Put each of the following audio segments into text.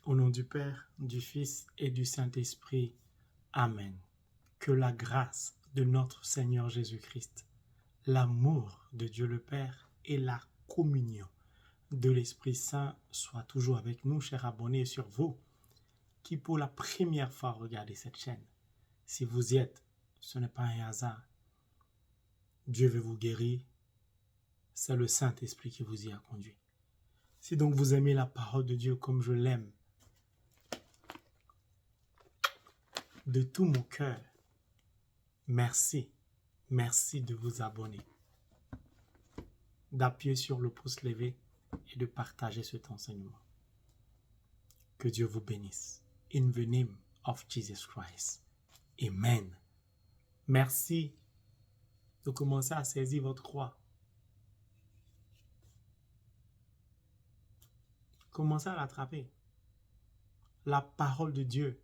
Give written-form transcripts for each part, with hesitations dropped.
Au nom du Père, du Fils et du Saint-Esprit. Amen. Que la grâce de notre Seigneur Jésus-Christ, l'amour de Dieu le Père et la communion de l'Esprit Saint soient toujours avec nous, chers abonnés, et sur vous qui pour la première fois regardez cette chaîne. Si vous y êtes, ce n'est pas un hasard. Dieu veut vous guérir. C'est le Saint-Esprit qui vous y a conduit. Si donc vous aimez la parole de Dieu comme je l'aime, de tout mon cœur, merci de vous abonner, d'appuyer sur le pouce levé et de partager cet enseignement. Que Dieu vous bénisse. In the name of Jesus Christ. Amen. Merci de commencer à saisir votre croix. Commencez à l'attraper. La parole de Dieu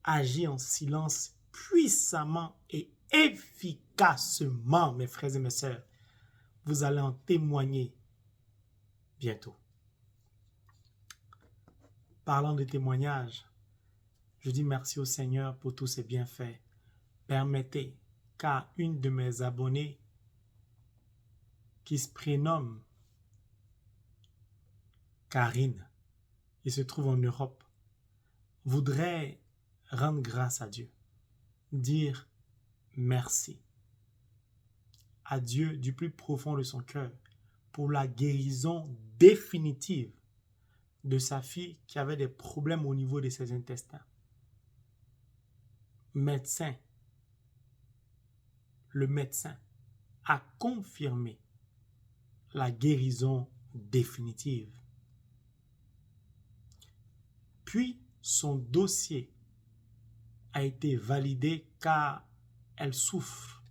agit en silence puissamment et efficacement, mes frères et mes sœurs. Vous allez en témoigner bientôt. Parlant de témoignages, je dis merci au Seigneur pour tous ses bienfaits. Permettez qu'à une de mes abonnées qui se prénomme Karine, qui se trouve en Europe, voudrait rendre grâce à Dieu, dire merci à Dieu du plus profond de son cœur pour la guérison définitive de sa fille qui avait des problèmes au niveau de ses intestins. Le médecin a confirmé la guérison définitive. Puis, son dossier a été validé car elle souffre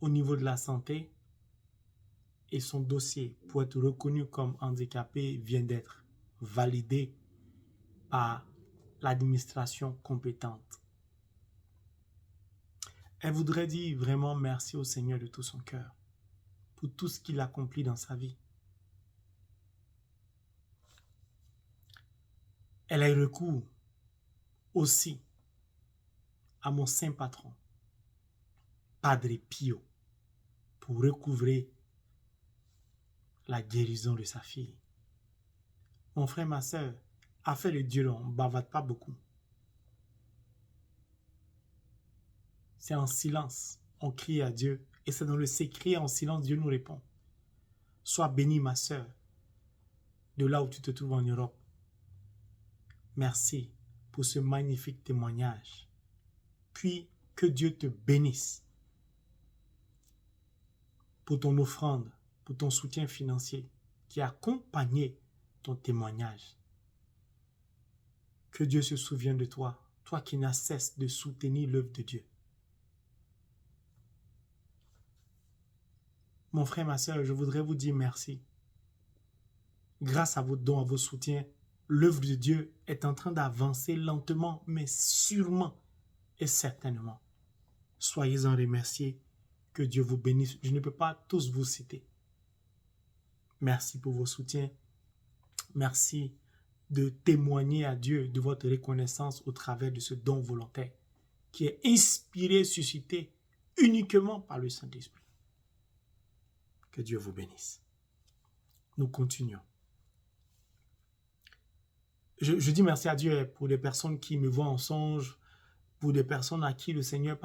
au niveau de la santé et son dossier pour être reconnu comme handicapé vient d'être validé par l'administration compétente. Elle voudrait dire vraiment merci au Seigneur de tout son cœur pour tout ce qu'il accomplit dans sa vie. Elle a eu recours aussi à mon saint patron, Padre Pio, pour recouvrer la guérison de sa fille. Mon frère, ma soeur, affaire de Dieu, on ne bavarde pas beaucoup. C'est en silence, on crie à Dieu, et c'est dans le secret, en silence, Dieu nous répond. Sois bénie, ma soeur, de là où tu te trouves en Europe. Merci pour ce magnifique témoignage. Puis, que Dieu te bénisse pour ton offrande, pour ton soutien financier qui a accompagné ton témoignage. Que Dieu se souvienne de toi, toi qui n'as cesse de soutenir l'œuvre de Dieu. Mon frère, ma soeur, je voudrais vous dire merci. Grâce à vos dons, à vos soutiens, l'œuvre de Dieu est en train d'avancer lentement, mais sûrement et certainement. Soyez-en remerciés. Que Dieu vous bénisse. Je ne peux pas tous vous citer. Merci pour vos soutiens. Merci de témoigner à Dieu de votre reconnaissance au travers de ce don volontaire qui est inspiré, suscité uniquement par le Saint-Esprit. Que Dieu vous bénisse. Nous continuons. Je dis merci à Dieu pour les personnes qui me voient en songe, pour des personnes à qui le Seigneur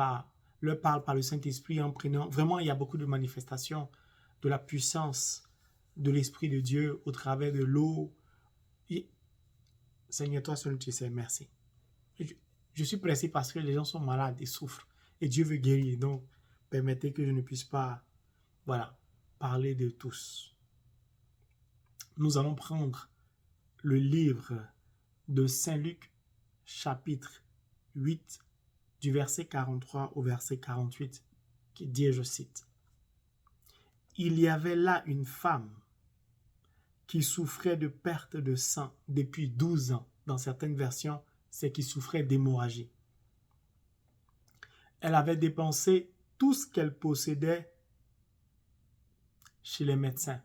leur parle par le Saint-Esprit en prenant. Vraiment, il y a beaucoup de manifestations de la puissance de l'Esprit de Dieu au travers de l'eau. Seigneur, toi seul tu sais, merci. Je suis pressé parce que les gens sont malades et souffrent. Et Dieu veut guérir. Donc, permettez que je ne puisse pas, parler de tous. Nous allons prendre le livre de Saint Luc, chapitre 8, du verset 43 au verset 48, qui dit, je cite, « Il y avait là une femme qui souffrait de perte de sang depuis 12 ans. Dans certaines versions, c'est qui souffrait d'hémorragie. Elle avait dépensé tout ce qu'elle possédait chez les médecins,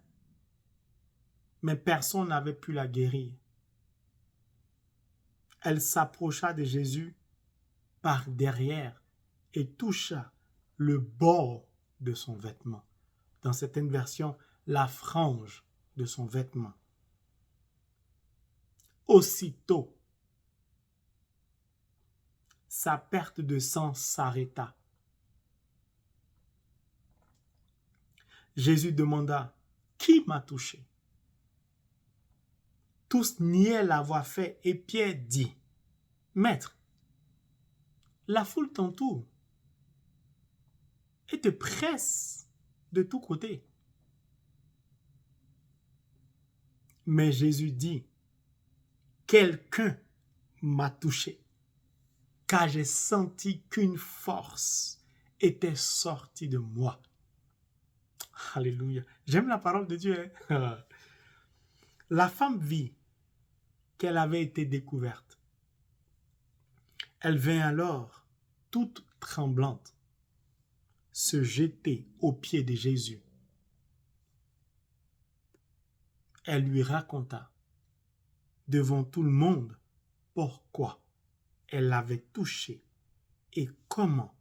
mais personne n'avait pu la guérir. Elle s'approcha de Jésus par derrière et toucha le bord de son vêtement. Dans certaines versions, la frange de son vêtement. Aussitôt, sa perte de sang s'arrêta. Jésus demanda, « Qui m'a touché ?» Tous niaient l'avoir fait et Pierre dit, « Maître, la foule t'entoure et te presse de tous côtés. » Mais Jésus dit, « Quelqu'un m'a touché, car j'ai senti qu'une force était sortie de moi. » Alléluia. J'aime la parole de Dieu. Hein? La femme vit qu'elle avait été découverte. Elle vint alors, toute tremblante, se jeter aux pieds de Jésus. Elle lui raconta devant tout le monde pourquoi elle l'avait touché et comment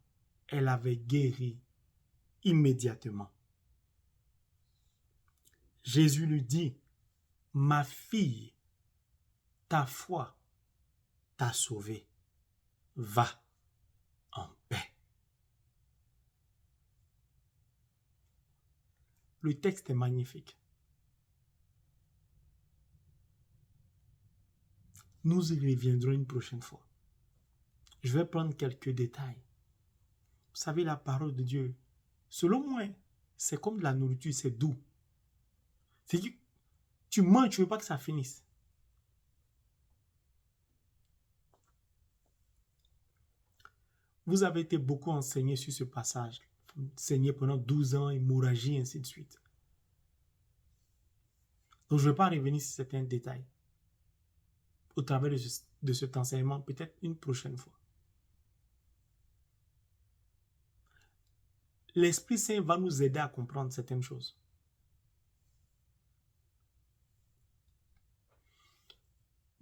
elle avait guéri immédiatement. Jésus lui dit, « Ma fille, ta foi t'a sauvée. Va en paix. » Le texte est magnifique. Nous y reviendrons une prochaine fois. Je vais prendre quelques détails. Vous savez, la parole de Dieu, selon moi, c'est comme de la nourriture, c'est doux. C'est que tu manges, tu ne veux pas que ça finisse. Vous avez été beaucoup enseigné sur ce passage. Enseigné pendant 12 ans, hémorragie, ainsi de suite. Donc, je ne vais pas revenir sur certains détails. Au travers de cet enseignement, peut-être une prochaine fois. L'Esprit Saint va nous aider à comprendre certaines choses.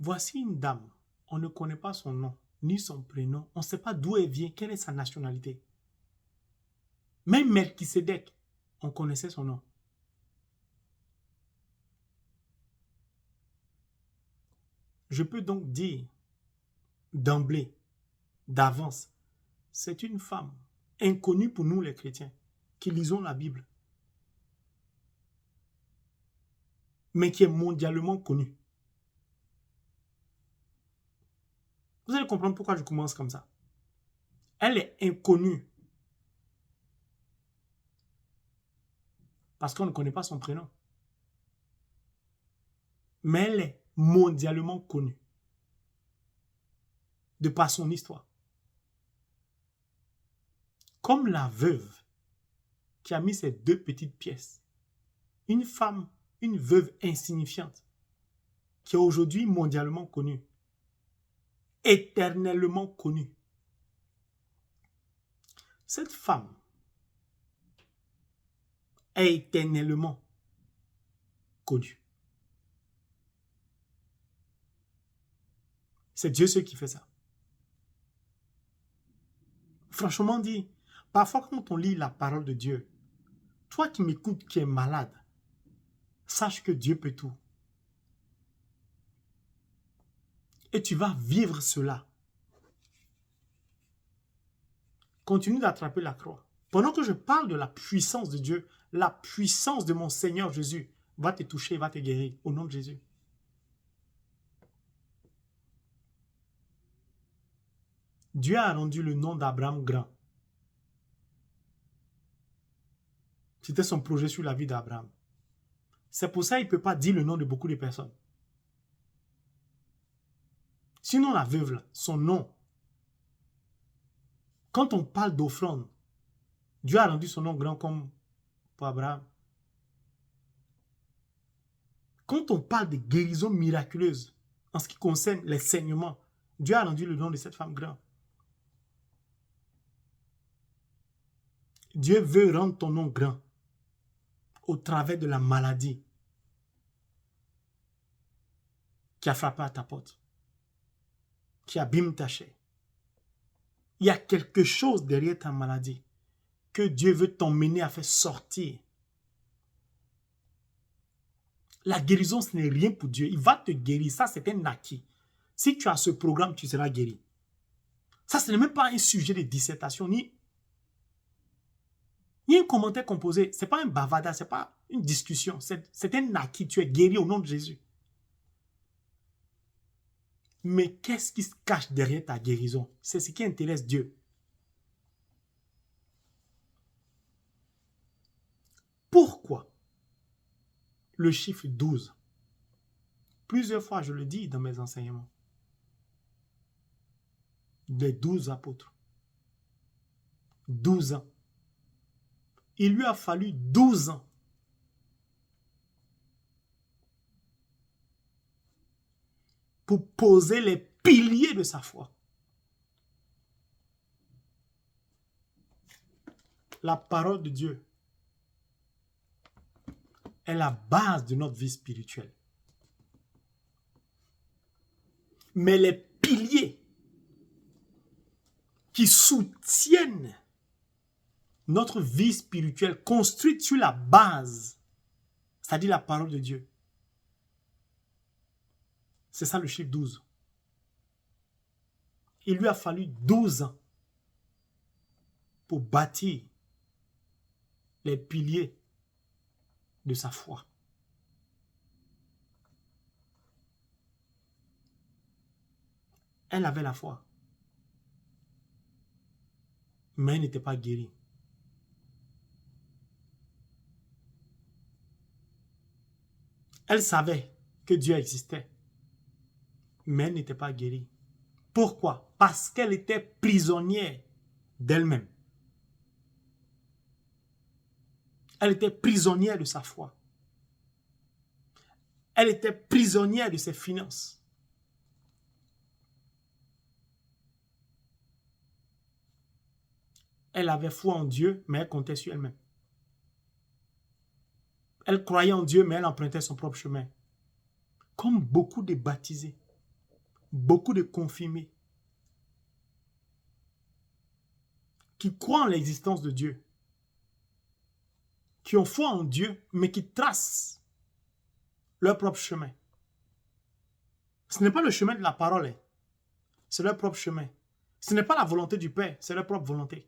Voici une dame, on ne connaît pas son nom, ni son prénom, on ne sait pas d'où elle vient, quelle est sa nationalité. Même Melchisédek, on connaissait son nom. Je peux donc dire d'emblée, d'avance, c'est une femme inconnue pour nous les chrétiens, qui lisons la Bible, mais qui est mondialement connue. Vous allez comprendre pourquoi je commence comme ça. Elle est inconnue parce qu'on ne connaît pas son prénom. Mais elle est mondialement connue de par son histoire. Comme la veuve qui a mis ses 2 petites pièces. Une femme, une veuve insignifiante qui est aujourd'hui mondialement connue, éternellement connue. Cette femme est éternellement connue. C'est Dieu seul qui fait ça. Franchement dit, parfois quand on lit la parole de Dieu, toi qui m'écoutes, qui es malade, sache que Dieu peut tout. Et tu vas vivre cela. Continue d'attraper la croix. Pendant que je parle de la puissance de Dieu, la puissance de mon Seigneur Jésus va te toucher, va te guérir au nom de Jésus. Dieu a rendu le nom d'Abraham grand. C'était son projet sur la vie d'Abraham. C'est pour ça qu'il ne peut pas dire le nom de beaucoup de personnes. Sinon, la veuve, là, son nom, quand on parle d'offrande, Dieu a rendu son nom grand comme pour Abraham. Quand on parle de guérison miraculeuse, en ce qui concerne les saignements, Dieu a rendu le nom de cette femme grand. Dieu veut rendre ton nom grand au travers de la maladie qui a frappé à ta porte. qui abîme ta chair. Il y a quelque chose derrière ta maladie que Dieu veut t'emmener à faire sortir. La guérison, ce n'est rien pour Dieu. Il va te guérir. Ça, c'est un acquis. Si tu as ce programme, tu seras guéri. Ça, ce n'est même pas un sujet de dissertation, ni un commentaire composé. Ce n'est pas un bavardage, ce n'est pas une discussion. C'est un acquis. Tu es guéri au nom de Jésus. Mais qu'est-ce qui se cache derrière ta guérison? C'est ce qui intéresse Dieu. Pourquoi le chiffre 12? Plusieurs fois, je le dis dans mes enseignements. Les 12 apôtres. 12 ans. Il lui a fallu 12 ans pour poser les piliers de sa foi. La parole de Dieu est la base de notre vie spirituelle. Mais les piliers qui soutiennent notre vie spirituelle construite sur la base, c'est-à-dire la parole de Dieu. C'est ça le chiffre 12. Il lui a fallu 12 ans pour bâtir les piliers de sa foi. Elle avait la foi, mais elle n'était pas guérie. Elle savait que Dieu existait, mais elle n'était pas guérie. Pourquoi? Parce qu'elle était prisonnière d'elle-même. Elle était prisonnière de sa foi. Elle était prisonnière de ses finances. Elle avait foi en Dieu, mais elle comptait sur elle-même. Elle croyait en Dieu, mais elle empruntait son propre chemin. Comme beaucoup de baptisés, beaucoup de confirmés, qui croient en l'existence de Dieu, qui ont foi en Dieu, mais qui tracent leur propre chemin. Ce n'est pas le chemin de la parole, c'est leur propre chemin. Ce n'est pas la volonté du Père, c'est leur propre volonté.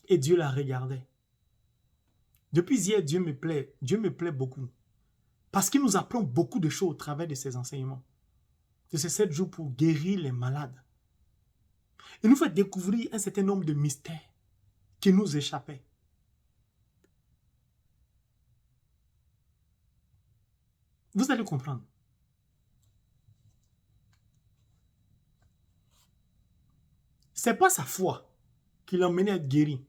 Et Dieu la regardait. Depuis hier, Dieu me plaît beaucoup. Parce qu'il nous apprend beaucoup de choses au travers de ses enseignements. De ces 7 jours pour guérir les malades. Il nous fait découvrir un certain nombre de mystères qui nous échappaient. Vous allez comprendre. Ce n'est pas sa foi qui l'a emmené à être guéri.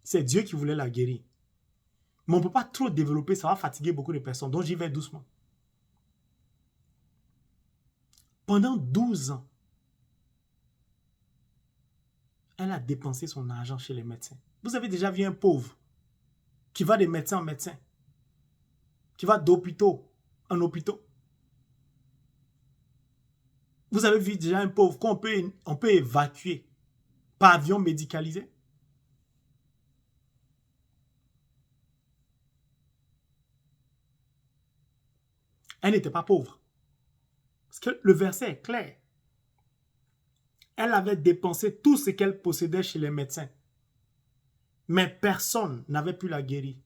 C'est Dieu qui voulait la guérir. Mais on ne peut pas trop développer, ça va fatiguer beaucoup de personnes. Donc j'y vais doucement. Pendant 12 ans, elle a dépensé son argent chez les médecins. Vous avez déjà vu un pauvre qui va de médecin en médecin, qui va d'hôpital en hôpital. Vous avez vu déjà un pauvre qu'on peut évacuer par avion médicalisé? Elle n'était pas pauvre. Parce que le verset est clair. Elle avait dépensé tout ce qu'elle possédait chez les médecins. Mais personne n'avait pu la guérir.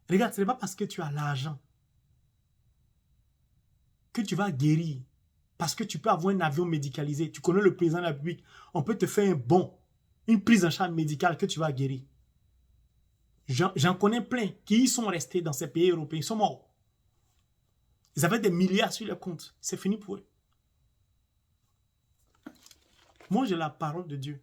Regarde, ce n'est pas parce que tu as l'argent que tu vas guérir. Parce que tu peux avoir un avion médicalisé. Tu connais le président de la République. On peut te faire un bon, une prise en charge médicale que tu vas guérir. J'en connais plein qui y sont restés dans ces pays européens. Ils sont morts. Ils avaient des milliards sur leur compte. C'est fini pour eux. Moi, j'ai la parole de Dieu.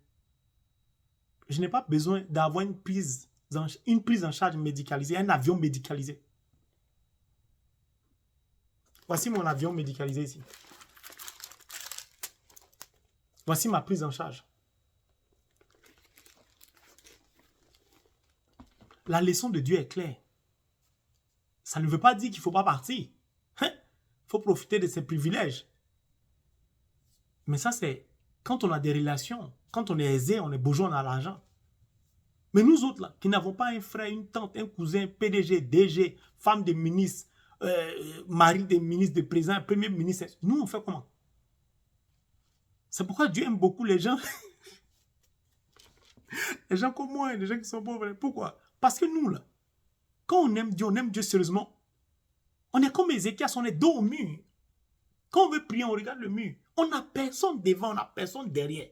Je n'ai pas besoin d'avoir une prise en charge médicalisée, un avion médicalisé. Voici mon avion médicalisé ici. Voici ma prise en charge. La leçon de Dieu est claire. ça ne veut pas dire qu'il ne faut pas partir. Il faut profiter de ses privilèges. Mais ça, c'est quand on a des relations, quand on est aisé, on est bourgeois, on a l'argent. Mais nous autres, là, qui n'avons pas un frère, une tante, un cousin, PDG, DG, femme de ministre, mari de ministre, de président, premier ministre, nous, on fait comment? C'est pourquoi Dieu aime beaucoup les gens. Les gens comme moi, les gens qui sont pauvres. Pourquoi? Parce que nous, là, quand on aime Dieu sérieusement, on est comme Ézéchias, on est dos au mur. Quand on veut prier, on regarde le mur. On n'a personne devant, on n'a personne derrière.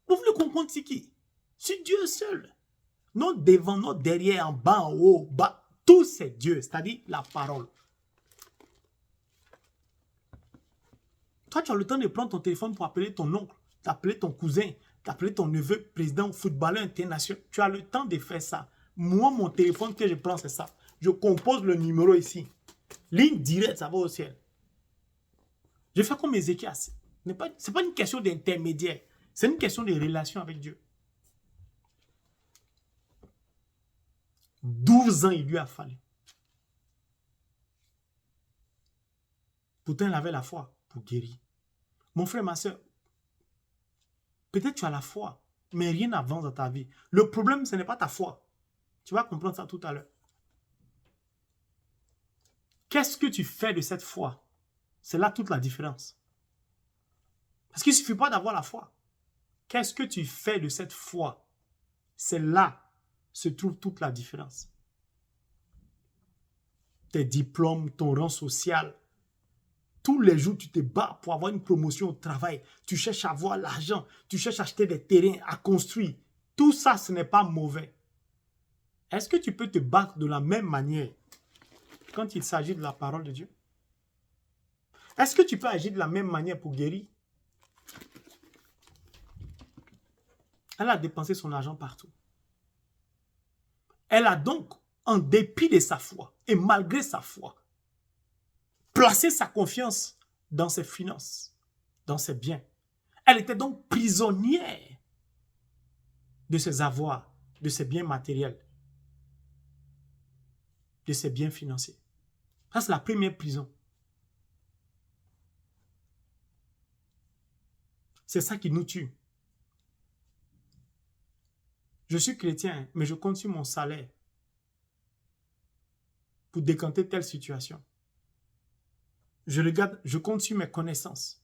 Vous voulez comprendre c'est qui? C'est Dieu seul. Non devant, non derrière, en bas, en haut, bas. Tout c'est Dieu, c'est-à-dire la parole. Toi, tu as le temps de prendre ton téléphone pour appeler ton oncle, d'appeler ton cousin, d'appeler ton neveu, président, footballeur international. Tu as le temps de faire ça. Moi, mon téléphone que je prends, c'est ça. Je compose le numéro ici. Ligne directe, ça va au ciel. Je fais comme Ézéchias. Ce n'est pas une question d'intermédiaire. C'est une question de relation avec Dieu. 12 ans, il lui a fallu. Pourtant, il avait la foi pour guérir. Mon frère, ma soeur, peut-être tu as la foi, mais rien n'avance dans ta vie. Le problème, ce n'est pas ta foi. Tu vas comprendre ça tout à l'heure. Qu'est-ce que tu fais de cette foi? C'est là toute la différence. Parce qu'il ne suffit pas d'avoir la foi. Qu'est-ce que tu fais de cette foi? C'est là se trouve toute la différence. Tes diplômes, ton rang social. Tous les jours, tu te bats pour avoir une promotion au travail. Tu cherches à avoir l'argent. Tu cherches à acheter des terrains, à construire. Tout ça, ce n'est pas mauvais. Est-ce que tu peux te battre de la même manière quand il s'agit de la parole de Dieu? Est-ce que tu peux agir de la même manière pour guérir? Elle a dépensé son argent partout. Elle a donc, en dépit de sa foi et malgré sa foi, placé sa confiance dans ses finances, dans ses biens. Elle était donc prisonnière de ses avoirs, de ses biens matériels, de ses biens financiers. Ça, c'est la première prison. C'est ça qui nous tue. Je suis chrétien, mais je compte sur mon salaire pour décanter telle situation. Je compte sur mes connaissances.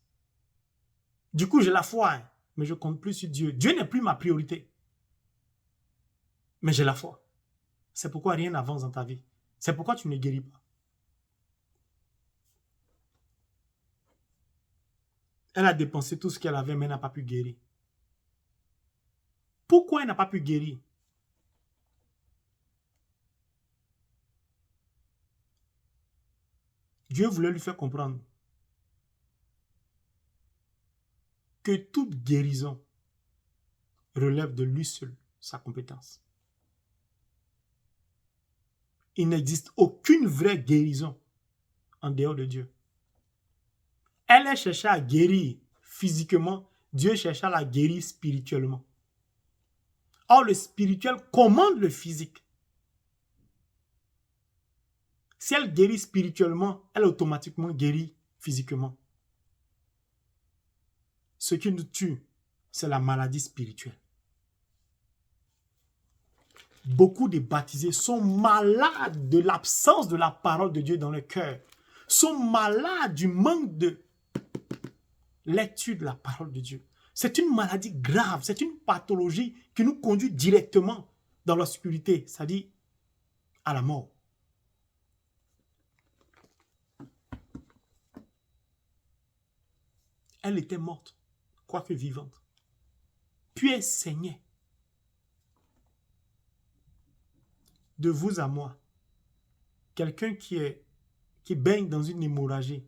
Du coup, j'ai la foi, hein, mais je compte plus sur Dieu. Dieu n'est plus ma priorité. Mais j'ai la foi. C'est pourquoi rien n'avance dans ta vie. C'est pourquoi tu ne guéris pas. Elle a dépensé tout ce qu'elle avait, mais elle n'a pas pu guérir. Pourquoi elle n'a pas pu guérir? Dieu voulait lui faire comprendre que toute guérison relève de lui seul, sa compétence. Il n'existe aucune vraie guérison en dehors de Dieu. Elle a cherché à guérir physiquement, Dieu cherchait à la guérir spirituellement. Or, le spirituel commande le physique. Si elle guérit spirituellement, elle automatiquement guérit physiquement. Ce qui nous tue, c'est la maladie spirituelle. Beaucoup de baptisés sont malades de l'absence de la parole de Dieu dans le cœur. Sont malades du manque de lecture de la parole de Dieu. C'est une maladie grave, c'est une pathologie qui nous conduit directement dans l'obscurité, c'est-à-dire à la mort. Elle était morte, quoique vivante. Puis elle saignait. De vous à moi, quelqu'un qui baigne dans une hémorragie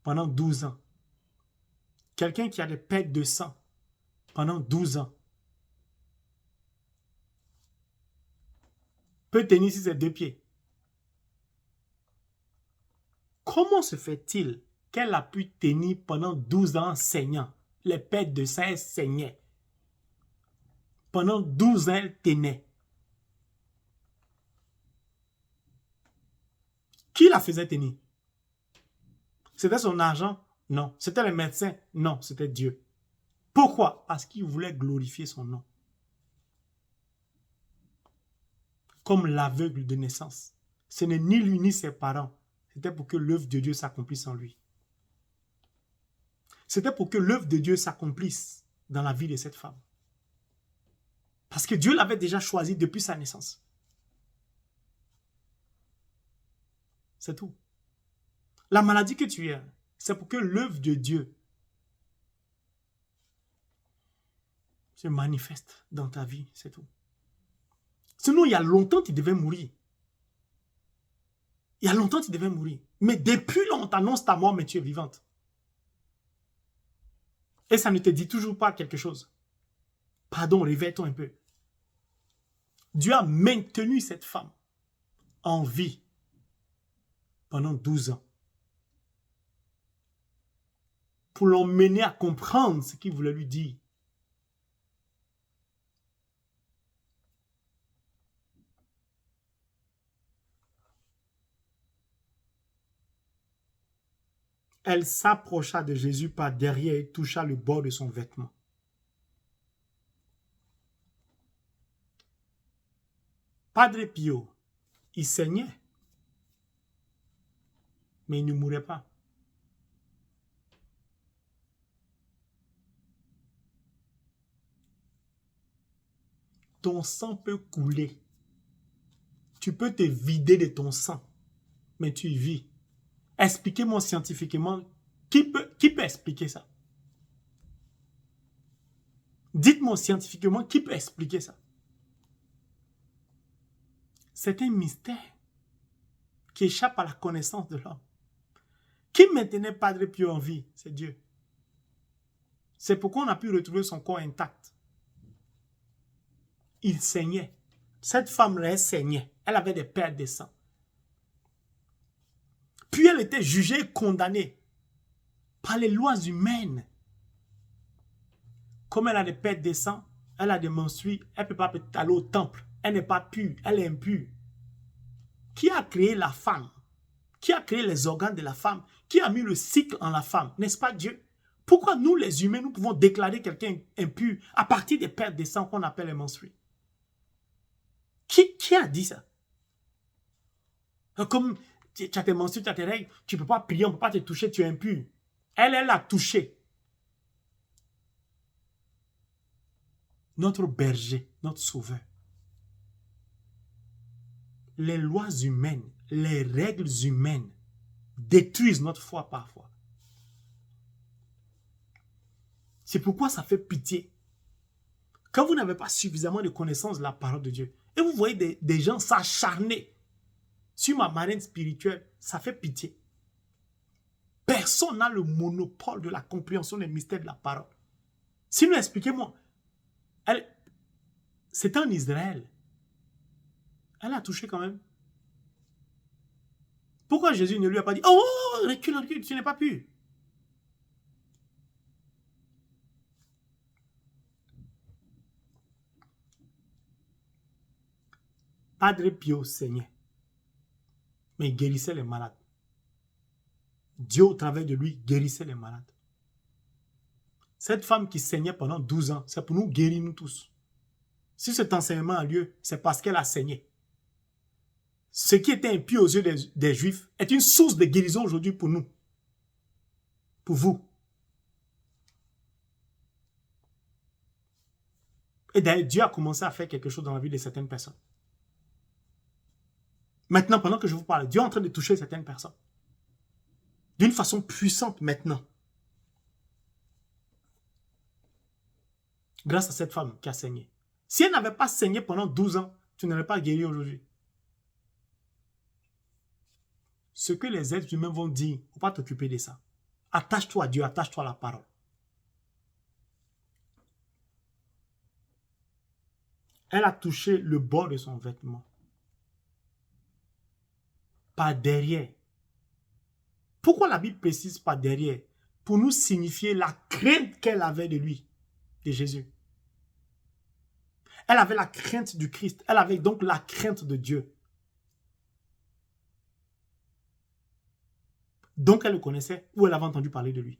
pendant 12 ans, quelqu'un qui a des pertes de sang pendant 12 ans, peut tenir sur ses deux pieds. Comment se fait-il qu'elle a pu tenir pendant 12 ans en saignant? Les pertes de sang, elle saignait. Pendant 12 ans, elle tenait. Qui la faisait tenir? C'était son argent? Non. C'était les médecins? Non, c'était Dieu. Pourquoi? Parce qu'il voulait glorifier son nom. Comme l'aveugle de naissance. Ce n'est ni lui ni ses parents. C'était pour que l'œuvre de Dieu s'accomplisse en lui. C'était pour que l'œuvre de Dieu s'accomplisse dans la vie de cette femme. Parce que Dieu l'avait déjà choisi depuis sa naissance. C'est tout. La maladie que tu as, c'est pour que l'œuvre de Dieu se manifeste dans ta vie, c'est tout. Sinon, il y a longtemps, tu devais mourir. Il y a longtemps, tu devais mourir. Mais depuis là, on t'annonce ta mort, mais tu es vivante. Et ça ne te dit toujours pas quelque chose. Pardon, réveille-toi un peu. Dieu a maintenu cette femme en vie pendant 12 ans. Pour l'emmener à comprendre ce qu'il voulait lui dire. Elle s'approcha de Jésus par derrière et toucha le bord de son vêtement. Padre Pio, il saignait, mais il ne mourait pas. Ton sang peut couler. Tu peux te vider de ton sang, mais tu y vis. Expliquez-moi scientifiquement, qui peut expliquer ça? Dites-moi scientifiquement, qui peut expliquer ça? C'est un mystère qui échappe à la connaissance de l'homme. Qui maintenait Padre Pio en vie? C'est Dieu. C'est pourquoi on a pu retrouver son corps intact. Il saignait. Cette femme-là, elle saignait. Elle avait des pertes de sang. Puis elle était jugée et condamnée par les lois humaines. Comme elle a des pertes de sang, elle a des menstrues, elle ne peut pas aller au temple. Elle n'est pas pure, elle est impure. Qui a créé la femme? Qui a créé les organes de la femme? Qui a mis le cycle en la femme? N'est-ce pas Dieu? Pourquoi nous, les humains, nous pouvons déclarer quelqu'un impur à partir des pertes de sang qu'on appelle les menstrues? Qui a dit ça? Comme tu as tes menstrues, tu as tes règles, tu ne peux pas prier, on ne peut pas te toucher, tu es impur. Elle a touché. Notre berger, notre sauveur. Les lois humaines, les règles humaines détruisent notre foi parfois. C'est pourquoi ça fait pitié. Quand vous n'avez pas suffisamment de connaissances de la parole de Dieu, et vous voyez des gens s'acharner sur ma marine spirituelle, ça fait pitié. Personne n'a le monopole de la compréhension des mystères de la parole. Sinon, expliquez-moi. C'était en Israël. Elle a touché quand même. Pourquoi Jésus ne lui a pas dit « Oh, recule, recule, tu n'es pas pur ». Padre Pio saignait, mais il guérissait les malades. Dieu, au travers de lui, guérissait les malades. Cette femme qui saignait pendant 12 ans, c'est pour nous guérir nous tous. Si cet enseignement a lieu, c'est parce qu'elle a saigné. Ce qui était impur aux yeux des Juifs est une source de guérison aujourd'hui pour nous. Pour vous. Et d'ailleurs, Dieu a commencé à faire quelque chose dans la vie de certaines personnes. Maintenant, pendant que je vous parle, Dieu est en train de toucher certaines personnes. D'une façon puissante maintenant. Grâce à cette femme qui a saigné. Si elle n'avait pas saigné pendant 12 ans, tu n'aurais pas guéri aujourd'hui. Ce que les êtres humains vont dire, il ne faut pas t'occuper de ça. Attache-toi à Dieu, attache-toi à la parole. Elle a touché le bord de son vêtement. Par derrière. Pourquoi la Bible précise par derrière? Pour nous signifier la crainte qu'elle avait de lui, de Jésus. Elle avait la crainte du Christ. Elle avait donc la crainte de Dieu. Donc, elle le connaissait ou elle avait entendu parler de lui.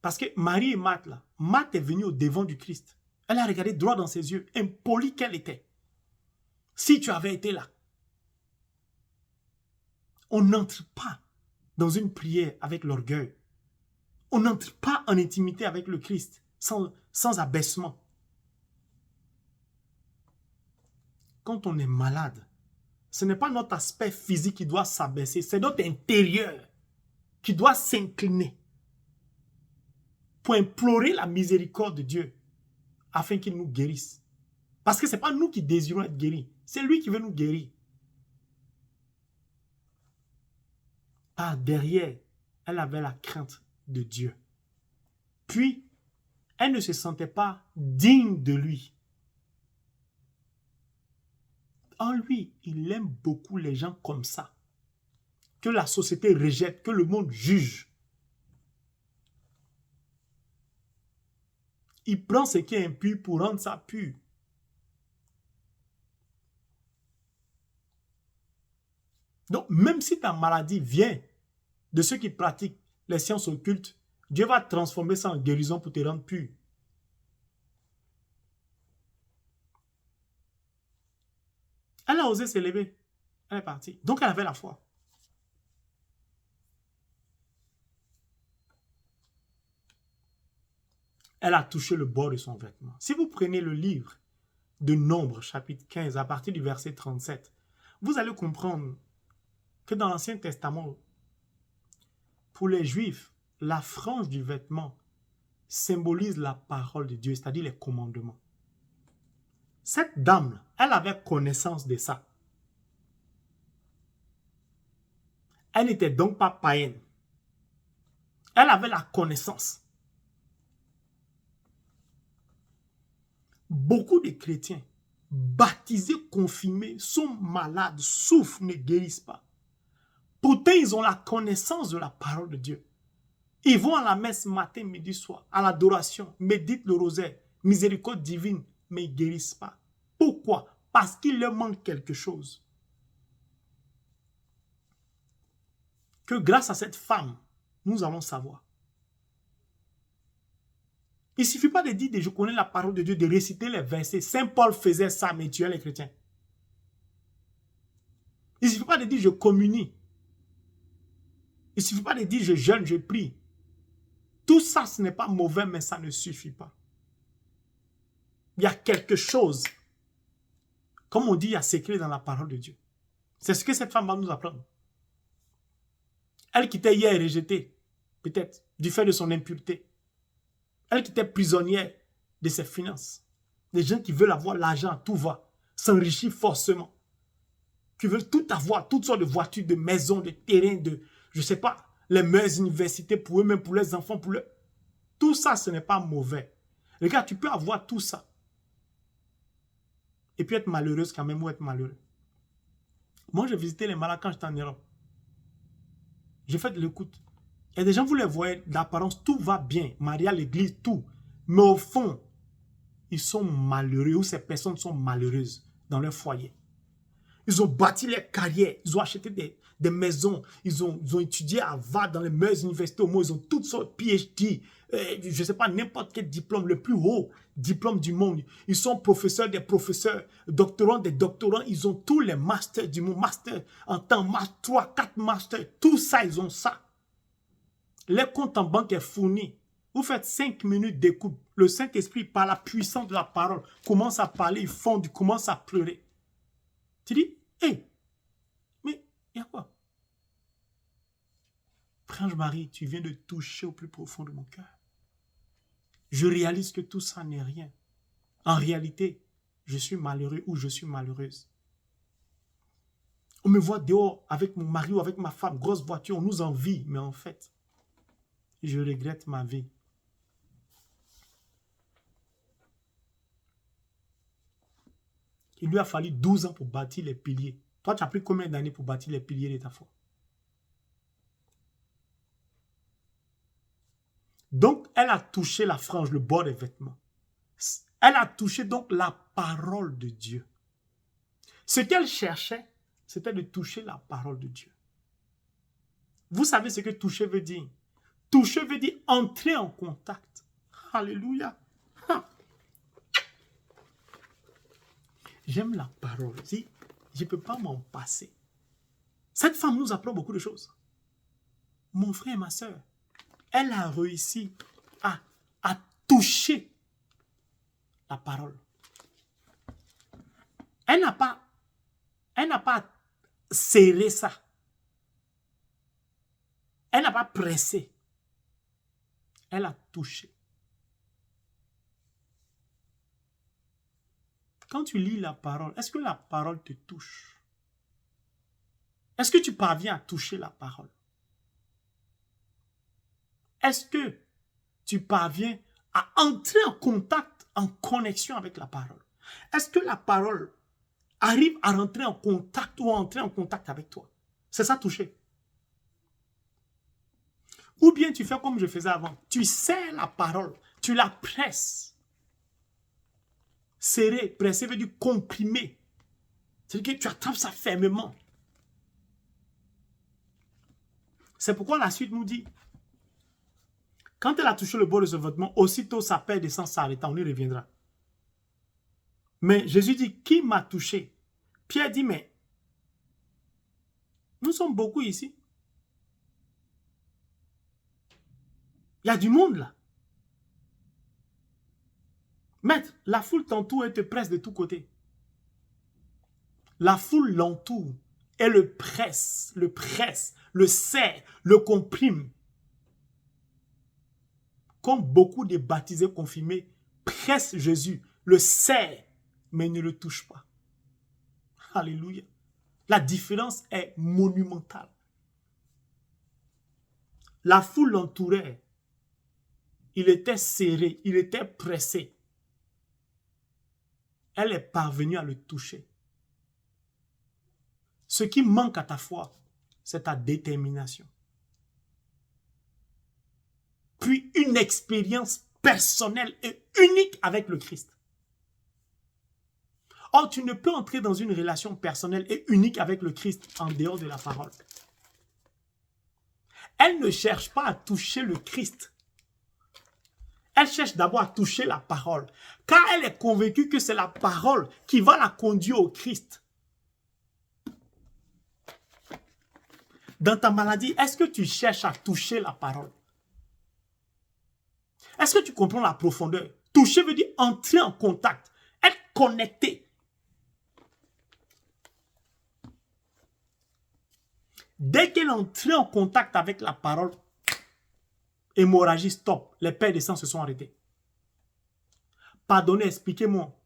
Parce que Marie et Marthe, là, Marthe est venue au devant du Christ. Elle a regardé droit dans ses yeux, impolie qu'elle était. Si tu avais été là, on n'entre pas dans une prière avec l'orgueil. On n'entre pas en intimité avec le Christ sans abaissement. Quand on est malade, ce n'est pas notre aspect physique qui doit s'abaisser, c'est notre intérieur qui doit s'incliner pour implorer la miséricorde de Dieu afin qu'il nous guérisse. Parce que ce n'est pas nous qui désirons être guéris, c'est lui qui veut nous guérir. Par derrière, elle avait la crainte de Dieu. Puis, elle ne se sentait pas digne de lui. En lui, il aime beaucoup les gens comme ça, que la société rejette, que le monde juge. Il prend ce qui est impur pour rendre ça pur. Donc, même si ta maladie vient de ceux qui pratiquent les sciences occultes, Dieu va transformer ça en guérison pour te rendre pur. Elle a osé s'élever. Elle est partie. Donc, elle avait la foi. Elle a touché le bord de son vêtement. Si vous prenez le livre de Nombres, chapitre 15, à partir du verset 37, vous allez comprendre que dans l'Ancien Testament, pour les Juifs, la frange du vêtement symbolise la parole de Dieu, c'est-à-dire les commandements. Cette dame, elle avait connaissance de ça. Elle n'était donc pas païenne. Elle avait la connaissance. Beaucoup de chrétiens, baptisés, confirmés, sont malades, souffrent, ne guérissent pas. Pourtant, ils ont la connaissance de la parole de Dieu. Ils vont à la messe matin, midi, soir, à l'adoration, méditent le rosaire, miséricorde divine, mais ils ne guérissent pas. Pourquoi? Parce qu'il leur manque quelque chose. Que grâce à cette femme, nous allons savoir. Il ne suffit pas de dire, je connais la parole de Dieu, de réciter les versets. Saint Paul faisait ça, mais tuait les chrétiens. Il ne suffit pas de dire, je communie. Il ne suffit pas de dire, je jeûne, je prie. Tout ça, ce n'est pas mauvais, mais ça ne suffit pas. Il y a quelque chose. Comme on dit, il y a secret dans la parole de Dieu. C'est ce que cette femme va nous apprendre. Elle qui était hier rejetée, peut-être, du fait de son impureté. Elle qui était prisonnière de ses finances. Les gens qui veulent avoir l'argent à tout va, s'enrichir forcément. Qui veulent tout avoir, toutes sortes de voitures, de maisons, de terrains, de, je ne sais pas, les meilleures universités pour eux-mêmes, pour les enfants, pour le... Tout ça, ce n'est pas mauvais. Regarde, tu peux avoir tout ça. Et puis être malheureuse quand même ou être malheureux. Moi, j'ai visité les malades quand j'étais en Europe. J'ai fait de l'écoute. Il y a des gens, vous les voyez, d'apparence, tout va bien. Marie à l'église, tout. Mais au fond, ils sont malheureux ou ces personnes sont malheureuses dans leur foyer. Ils ont bâti leur carrière, ils ont acheté des maisons, ils ont étudié à Harvard dans les meilleures universités au monde, ils ont toutes sortes de PhD, je ne sais pas, n'importe quel diplôme, le plus haut diplôme du monde. Ils sont professeurs des professeurs, doctorants des doctorants, ils ont tous les masters du monde, master en temps, master 3, 4 masters, tout ça, ils ont ça. Les comptes en banque est fourni. Vous faites 5 minutes d'écoute, le Saint-Esprit, par la puissance de la parole, commence à parler, il fonde, il commence à pleurer. Tu dis, hé, mais il y a quoi? Frère Marie, tu viens de toucher au plus profond de mon cœur. Je réalise que tout ça n'est rien. En réalité, je suis malheureux ou je suis malheureuse. On me voit dehors avec mon mari ou avec ma femme, grosse voiture, on nous envie, mais en fait, je regrette ma vie. Il lui a fallu 12 ans pour bâtir les piliers. Toi, tu as pris combien d'années pour bâtir les piliers de ta foi? Donc, elle a touché la frange, le bord des vêtements. Elle a touché donc la parole de Dieu. Ce qu'elle cherchait c'était de toucher la parole de Dieu. Vous savez ce que toucher veut dire? Toucher veut dire entrer en contact. Alléluia. J'aime la parole. Si, je ne peux pas m'en passer. Cette femme nous apprend beaucoup de choses. Mon frère et ma soeur, elle a réussi à toucher la parole. Elle n'a pas serré ça. Elle n'a pas pressé. Elle a touché. Quand tu lis la parole, est-ce que la parole te touche? Est-ce que tu parviens à toucher la parole? Est-ce que tu parviens à entrer en contact, en connexion avec la parole? Est-ce que la parole arrive à rentrer en contact ou à entrer en contact avec toi? C'est ça, toucher. Ou bien tu fais comme je faisais avant. Tu serres la parole, tu la presses. Serrer, presser veut dire comprimer. C'est-à-dire que tu attrapes ça fermement. C'est pourquoi la suite nous dit, quand elle a touché le bord de ce vêtement, aussitôt sa paix descend s'arrêtant, on y reviendra. Mais Jésus dit, qui m'a touché? Pierre dit, mais nous sommes beaucoup ici. Il y a du monde là. Maître, la foule t'entoure et te presse de tous côtés. La foule l'entoure et le presse, le serre, le comprime. Comme beaucoup de baptisés confirmés pressent Jésus, le serrent, mais ne le touchent pas. Alléluia. La différence est monumentale. La foule l'entourait. Il était serré, il était pressé. Elle est parvenue à le toucher. Ce qui manque à ta foi, c'est ta détermination. Puis une expérience personnelle et unique avec le Christ. Or, tu ne peux entrer dans une relation personnelle et unique avec le Christ en dehors de la parole. Elle ne cherche pas à toucher le Christ. Elle cherche d'abord à toucher la parole, car elle est convaincue que c'est la parole qui va la conduire au Christ. Dans ta maladie, est-ce que tu cherches à toucher la parole? Est-ce que tu comprends la profondeur? Toucher veut dire entrer en contact, être connecté. Dès qu'elle est entrée en contact avec la parole, hémorragie, stop. Les pères de sang se sont arrêtés. Pardonnez, expliquez-moi.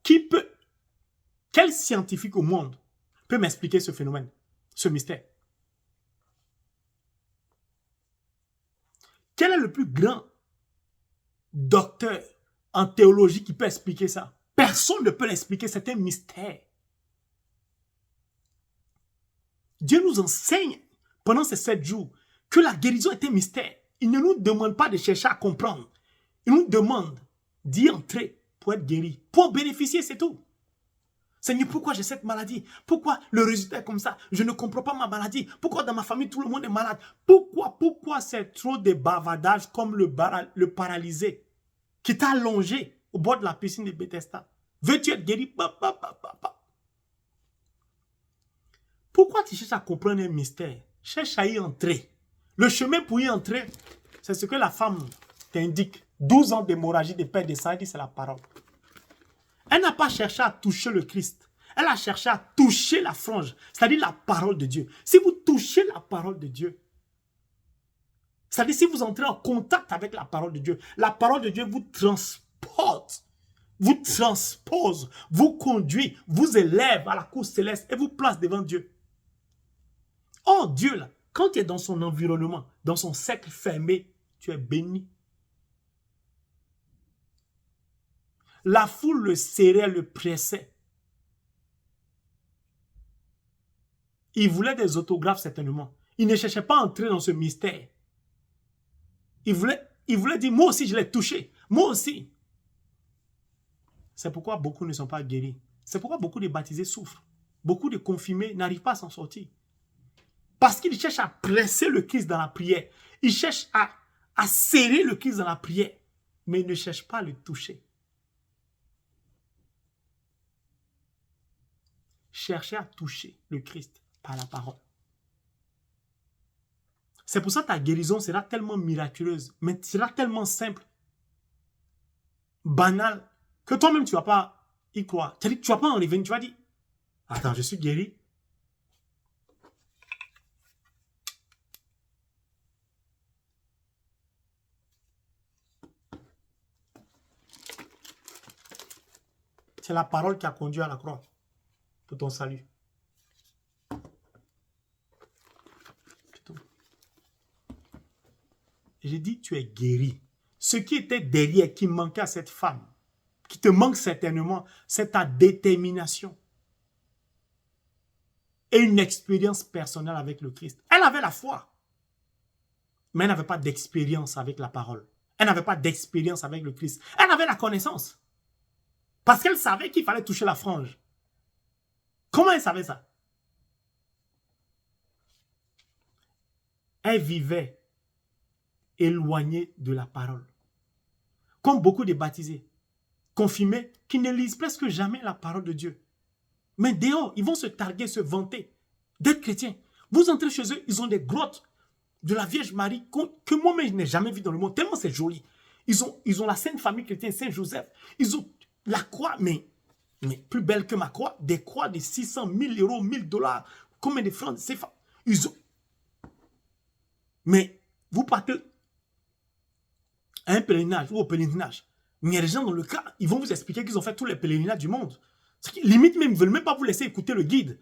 Quel scientifique au monde peut m'expliquer ce phénomène, ce mystère? Quel est le plus grand docteur en théologie qui peut expliquer ça? Personne ne peut l'expliquer, c'est un mystère. Dieu nous enseigne pendant ces 7 jours que la guérison est un mystère. Il ne nous demande pas de chercher à comprendre. Il nous demande d'y entrer pour être guéri, pour bénéficier, c'est tout. Seigneur, pourquoi j'ai cette maladie? Pourquoi le résultat est comme ça? Je ne comprends pas ma maladie. Pourquoi dans ma famille, tout le monde est malade? Pourquoi c'est trop de bavardage comme le paralysé qui t'a allongé au bord de la piscine de Bethesda? Veux-tu être guéri? Pourquoi tu cherches à comprendre un mystère? Cherche à y entrer. Le chemin pour y entrer, c'est ce que la femme t'indique. 12 ans d'hémorragie de perte de sang, elle dit c'est la parole. Elle n'a pas cherché à toucher le Christ. Elle a cherché à toucher la frange, c'est-à-dire la parole de Dieu. Si vous touchez la parole de Dieu, c'est-à-dire si vous entrez en contact avec la parole de Dieu, la parole de Dieu vous transporte, vous transpose, vous conduit, vous élève à la cour céleste et vous place devant Dieu. Oh Dieu, là, quand tu es dans son environnement, dans son cercle fermé, tu es béni. La foule le serrait, le pressait. Il voulait des autographes certainement. Il ne cherchait pas à entrer dans ce mystère. Il voulait dire, moi aussi je l'ai touché. Moi aussi. C'est pourquoi beaucoup ne sont pas guéris. C'est pourquoi beaucoup de baptisés souffrent. beaucoup de confirmés n'arrivent pas à s'en sortir. Parce qu'ils cherchent à presser le Christ dans la prière. Ils cherchent à serrer le Christ dans la prière. Mais ils ne cherchent pas à le toucher. Cherchez à toucher le Christ par la parole. C'est pour ça que ta guérison sera tellement miraculeuse, mais sera tellement simple, banale, que toi-même tu ne vas pas y croire. Tu ne vas pas en revenir, tu vas dire, attends, je suis guéri. C'est la parole qui a conduit à la croix pour ton salut. J'ai dit, tu es guéri. Ce qui était derrière, qui manquait à cette femme, qui te manque certainement, c'est ta détermination et une expérience personnelle avec le Christ. Elle avait la foi, mais elle n'avait pas d'expérience avec la parole. Elle n'avait pas d'expérience avec le Christ. Elle avait la connaissance. Parce qu'elle savait qu'il fallait toucher la frange. Comment elle savait ça? Elle vivait éloignée de la parole. Comme beaucoup de baptisés, confirmés, qui ne lisent presque jamais la parole de Dieu. Mais dehors, ils vont se targuer, se vanter d'être chrétiens. Vous entrez chez eux, ils ont des grottes de la Vierge Marie que moi-même je n'ai jamais vu dans le monde, tellement c'est joli. Ils ont la Sainte Famille chrétienne, Saint Joseph. Ils ont la croix, mais plus belle que ma croix, des croix de 600, 1000 euros, 1000 dollars, combien de francs, ils ont. Mais vous partez à un pèlerinage ou au pèlerinage, mais les gens dans le cas, ils vont vous expliquer qu'ils ont fait tous les pèlerinages du monde. Limite même, ils ne veulent même pas vous laisser écouter le guide.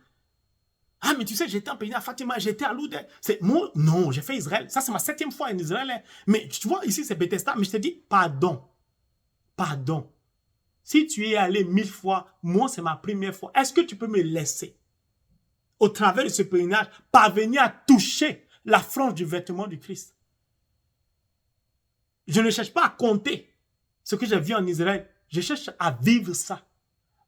Ah, mais tu sais, j'étais en pèlerinage à Fatima, j'étais à Lourdes. Moi, non, j'ai fait Israël. Ça, c'est ma 7e fois en Israël. Mais tu vois, ici, c'est Bethesda. Mais je te dis, pardon. Pardon. Si tu y es allé 1000 fois, moi, c'est ma première fois. Est-ce que tu peux me laisser, au travers de ce pèlerinage, parvenir à toucher la frange du vêtement du Christ? Je ne cherche pas à compter ce que j'ai vu en Israël. Je cherche à vivre ça.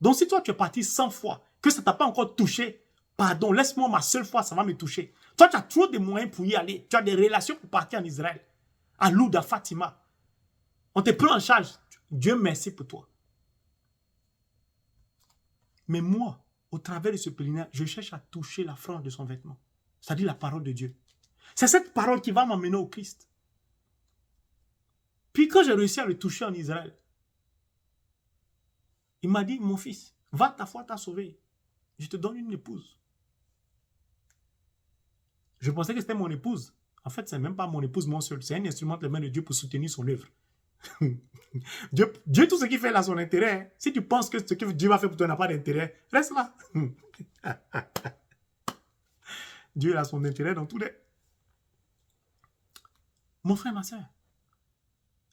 Donc, si toi, tu es parti 100 fois, que ça ne t'a pas encore touché, pardon, laisse-moi ma seule fois, ça va me toucher. Toi, tu as trop de moyens pour y aller. Tu as des relations pour partir en Israël. À Lourdes, à Fatima. On te prend en charge. Dieu merci pour toi. Mais moi, au travers de ce pèlerinage, je cherche à toucher la frange de son vêtement. C'est-à-dire la parole de Dieu. C'est cette parole qui va m'amener au Christ. Puis quand j'ai réussi à le toucher en Israël, il m'a dit, mon fils, va, ta foi t'a sauvé. Je te donne une épouse. Je pensais que c'était mon épouse. En fait, ce n'est même pas mon épouse, mon seul. C'est un instrument de la main de Dieu pour soutenir son œuvre. Dieu, tout ce qu'il fait là, son intérêt. Hein. Si tu penses que ce que Dieu va faire pour toi n'a pas d'intérêt, reste là. Dieu a son intérêt dans tous les... Mon frère, ma soeur,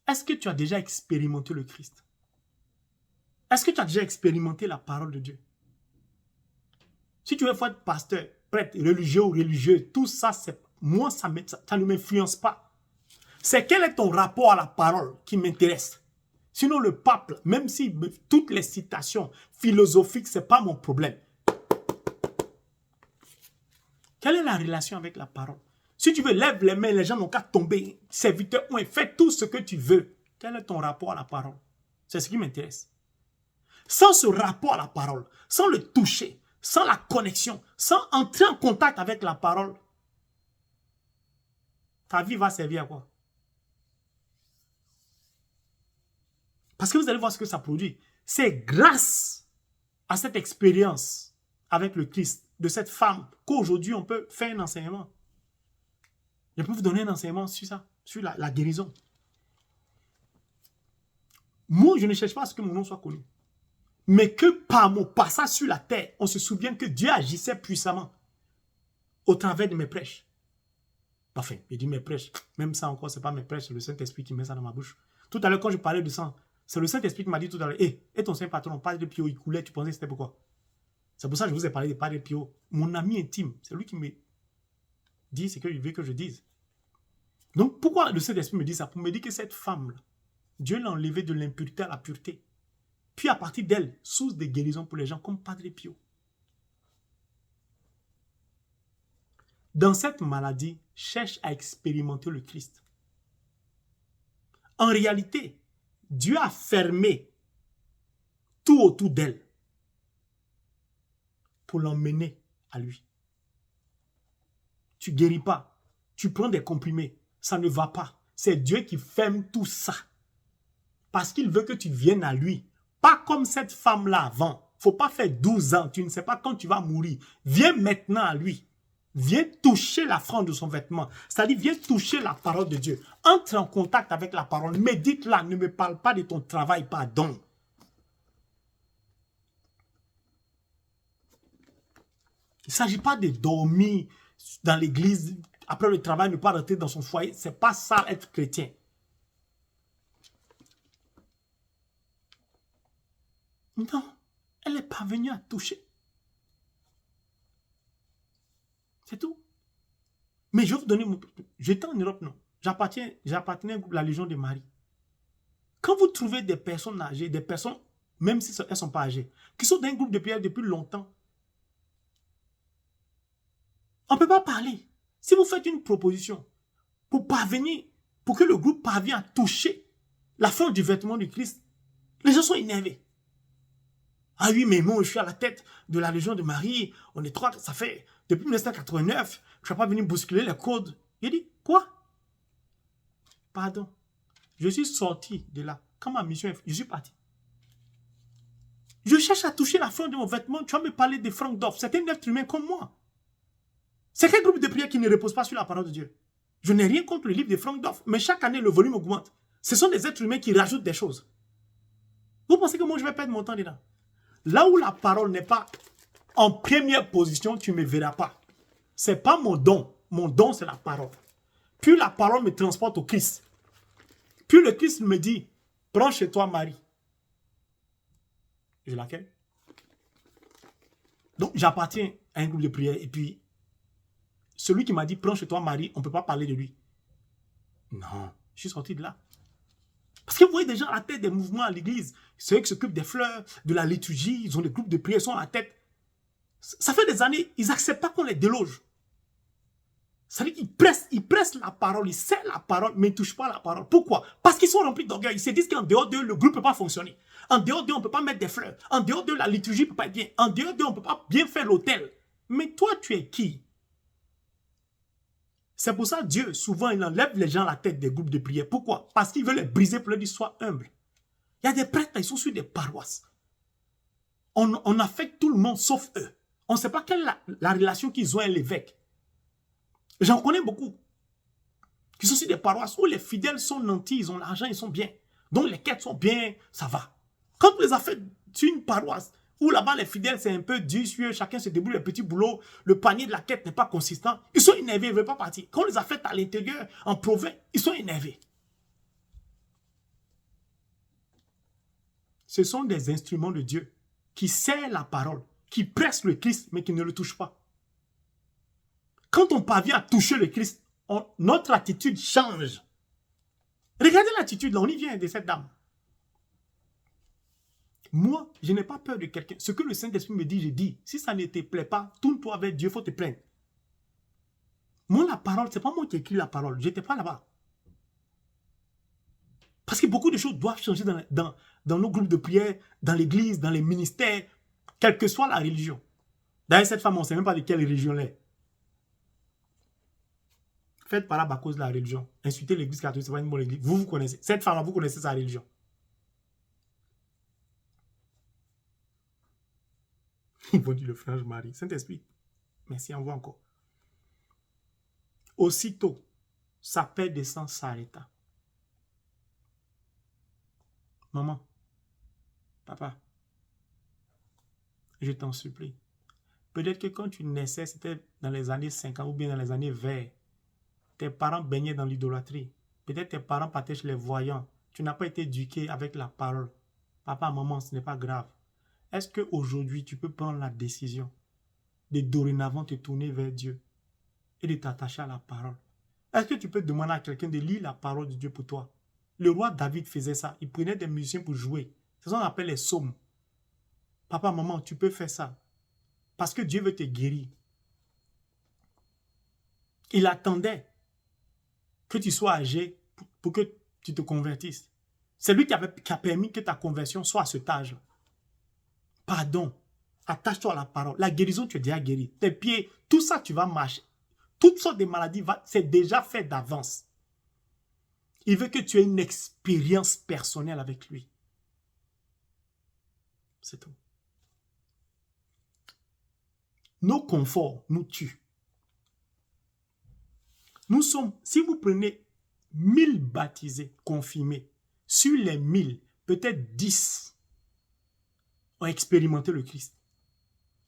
est-ce que tu as déjà expérimenté le Christ? Est-ce que tu as déjà expérimenté la parole de Dieu? Si tu veux être pasteur, prêtre, religieux ou religieuse, tout ça, moi, ça ne m'influence pas. C'est quel est ton rapport à la parole qui m'intéresse. Sinon, le pape, même si toutes les citations philosophiques, ce n'est pas mon problème. Quelle est la relation avec la parole? Si tu veux, lève les mains, les gens n'ont qu'à tomber. Serviteur, fais tout ce que tu veux. Quel est ton rapport à la parole? C'est ce qui m'intéresse. Sans ce rapport à la parole, sans le toucher, sans la connexion, sans entrer en contact avec la parole, ta vie va servir à quoi? Parce que vous allez voir ce que ça produit. C'est grâce à cette expérience avec le Christ, de cette femme, qu'aujourd'hui on peut faire un enseignement. Je peux vous donner un enseignement sur ça, sur la guérison. Moi, je ne cherche pas à ce que mon nom soit connu. Mais que par mon passage sur la terre, on se souvienne que Dieu agissait puissamment au travers de mes prêches. Enfin, je dis mes prêches. Même ça encore, ce n'est pas mes prêches, c'est le Saint-Esprit qui met ça dans ma bouche. Tout à l'heure, quand je parlais de sang, c'est le Saint-Esprit qui m'a dit tout à l'heure, et ton Saint-Patron, Padre Pio, il coulait, tu pensais que c'était pourquoi? C'est pour ça que je vous ai parlé de Padre Pio. Mon ami intime, c'est lui qui me dit ce qu'il veut que je dise. Donc, pourquoi le Saint-Esprit me dit ça? Pour me dire que cette femme-là, Dieu l'a enlevée de l'impureté à la pureté. Puis à partir d'elle, source de guérison pour les gens comme Padre Pio. dans cette maladie, cherche à expérimenter le Christ. En réalité, Dieu a fermé tout autour d'elle pour l'emmener à lui. Tu ne guéris pas, tu prends des comprimés, ça ne va pas. C'est Dieu qui ferme tout ça. Parce qu'il veut que tu viennes à lui. Pas comme cette femme-là avant. Il ne faut pas faire 12 ans, tu ne sais pas quand tu vas mourir. Viens maintenant à lui. Viens toucher la frange de son vêtement. C'est-à-dire, viens toucher la parole de Dieu. Entre en contact avec la parole. Médite-la, ne me parle pas de ton travail, pardon. Il ne s'agit pas de dormir dans l'église, après le travail, ne pas rentrer dans son foyer. Ce n'est pas ça, être chrétien. Non, elle n'est pas venue à toucher. C'est tout. Mais je vais vous donner mon... J'étais en Europe, non. J'appartenais à la Légion de Marie. Quand vous trouvez des personnes âgées, des personnes, même si elles ne sont pas âgées, qui sont dans un groupe de prière depuis longtemps, on ne peut pas parler. Si vous faites une proposition pour parvenir, pour que le groupe parvienne à toucher la forme du vêtement du Christ, les gens sont énervés. Ah oui, mais moi, je suis à la tête de la Légion de Marie. On est trois, ça fait depuis 1989. Je ne suis pas venu bousculer les codes. Il dit, quoi? Pardon. Je suis sorti de là. Quand ma mission est... Je suis parti. Je cherche à toucher la forme de mon vêtement. Tu vas me parler de Franck Dorf. C'est un être humain comme moi. C'est quel groupe de prière qui ne repose pas sur la parole de Dieu? Je n'ai rien contre le livre de Franck Dorf, mais chaque année, le volume augmente. Ce sont des êtres humains qui rajoutent des choses. Vous pensez que moi, je vais perdre mon temps dedans? Là où la parole n'est pas en première position, tu ne me verras pas. Ce n'est pas mon don. Mon don, c'est la parole. Puis la parole me transporte au Christ. Puis le Christ me dit, prends chez toi Marie. Je l'accueille. Donc, j'appartiens à un groupe de prière. Et puis, celui qui m'a dit, prends chez toi Marie, on ne peut pas parler de lui. Non, je suis sorti de là. Parce que vous voyez des gens à la tête des mouvements à l'église. Ceux qui s'occupent des fleurs, de la liturgie, ils ont des groupes de prière, ils sont à la tête. Ça fait des années, ils n'acceptent pas qu'on les déloge. Ça veut dire qu'ils pressent la parole, ils serrent la parole, mais ils ne touchent pas la parole. Pourquoi? Parce qu'ils sont remplis d'orgueil. Ils se disent qu'en dehors d'eux, le groupe ne peut pas fonctionner. En dehors d'eux, on ne peut pas mettre des fleurs. En dehors d'eux, la liturgie ne peut pas être bien. En dehors d'eux, on ne peut pas bien faire l'autel. Mais toi, tu es qui? C'est pour ça que Dieu, souvent, il enlève les gens à la tête des groupes de prière. Pourquoi? Parce qu'il veut les briser pour leur dire, sois humble. Il y a des prêtres, ils sont sur des paroisses. On affecte tout le monde sauf eux. On ne sait pas quelle est la relation qu'ils ont avec l'évêque. J'en connais beaucoup. Qui sont sur des paroisses où les fidèles sont nantis, ils ont l'argent, ils sont bien. Donc les quêtes sont bien, ça va. Quand on les a fait sur une paroisse, où là-bas les fidèles c'est un peu dur, chacun se débrouille les petits boulots, le panier de la quête n'est pas consistant, ils sont énervés, ils ne veulent pas partir. Quand on les a fait à l'intérieur, en province, ils sont énervés. Ce sont des instruments de Dieu qui serrent la parole, qui pressent le Christ, mais qui ne le touchent pas. Quand on parvient à toucher le Christ, notre attitude change. Regardez l'attitude, là, on y vient de cette dame. Moi, je n'ai pas peur de quelqu'un. Ce que le Saint-Esprit me dit, je dis. Si ça ne te plaît pas, tourne-toi avec Dieu, il faut te plaindre. Moi, la parole, ce n'est pas moi qui écris la parole. Je n'étais pas là-bas. Parce que beaucoup de choses doivent changer dans nos groupes de prière, dans l'église, dans les ministères, quelle que soit la religion. D'ailleurs, cette femme, on ne sait même pas de quelle religion elle est. Faites par là à cause de la religion. Insultez l'église catholique, ce n'est pas une bonne église. Vous connaissez. Cette femme-là, vous connaissez sa religion. Ils vont dire le frère Marie. Saint-Esprit, merci, envoie encore. Aussitôt, sa paix descend s'arrêta. Maman, papa, je t'en supplie. Peut-être que quand tu naissais, c'était dans les années 50 ou bien dans les années 20. Tes parents baignaient dans l'idolâtrie. Peut-être tes parents partaient chez les voyants. Tu n'as pas été éduqué avec la parole. Papa, maman, ce n'est pas grave. Est-ce qu'aujourd'hui, tu peux prendre la décision de dorénavant te tourner vers Dieu et de t'attacher à la parole? Est-ce que tu peux demander à quelqu'un de lire la parole de Dieu pour toi? Le roi David faisait ça. Il prenait des musiciens pour jouer. C'est ce qu'on appelle les psaumes. Papa, maman, tu peux faire ça. Parce que Dieu veut te guérir. Il attendait que tu sois âgé pour que tu te convertisses. C'est lui qui a permis que ta conversion soit à cet âge. Pardon. Attache-toi à la parole. La guérison, tu es déjà guéri. Tes pieds, tout ça, tu vas marcher. Toutes sortes de maladies, c'est déjà fait d'avance. Il veut que tu aies une expérience personnelle avec lui. C'est tout. Nos conforts nous tuent. Nous sommes, si vous prenez 1000 baptisés confirmés, sur les 1000, peut-être 10 ont expérimenté le Christ.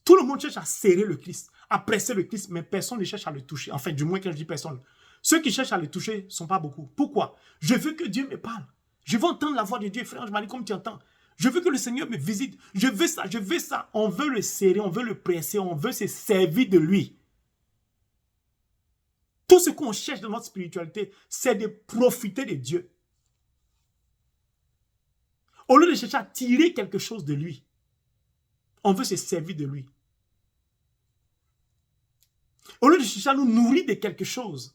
Tout le monde cherche à serrer le Christ, à presser le Christ, mais personne ne cherche à le toucher. Enfin, du moins quand je dis personne. Ceux qui cherchent à le toucher ne sont pas beaucoup. Pourquoi? Je veux que Dieu me parle. Je veux entendre la voix de Dieu, frère. Je m'en dis comme tu entends. Je veux que le Seigneur me visite. Je veux ça, je veux ça. On veut le serrer, on veut le presser, on veut se servir de lui. Tout ce qu'on cherche dans notre spiritualité, c'est de profiter de Dieu. Au lieu de chercher à tirer quelque chose de lui, on veut se servir de lui. Au lieu de chercher à nous nourrir de quelque chose,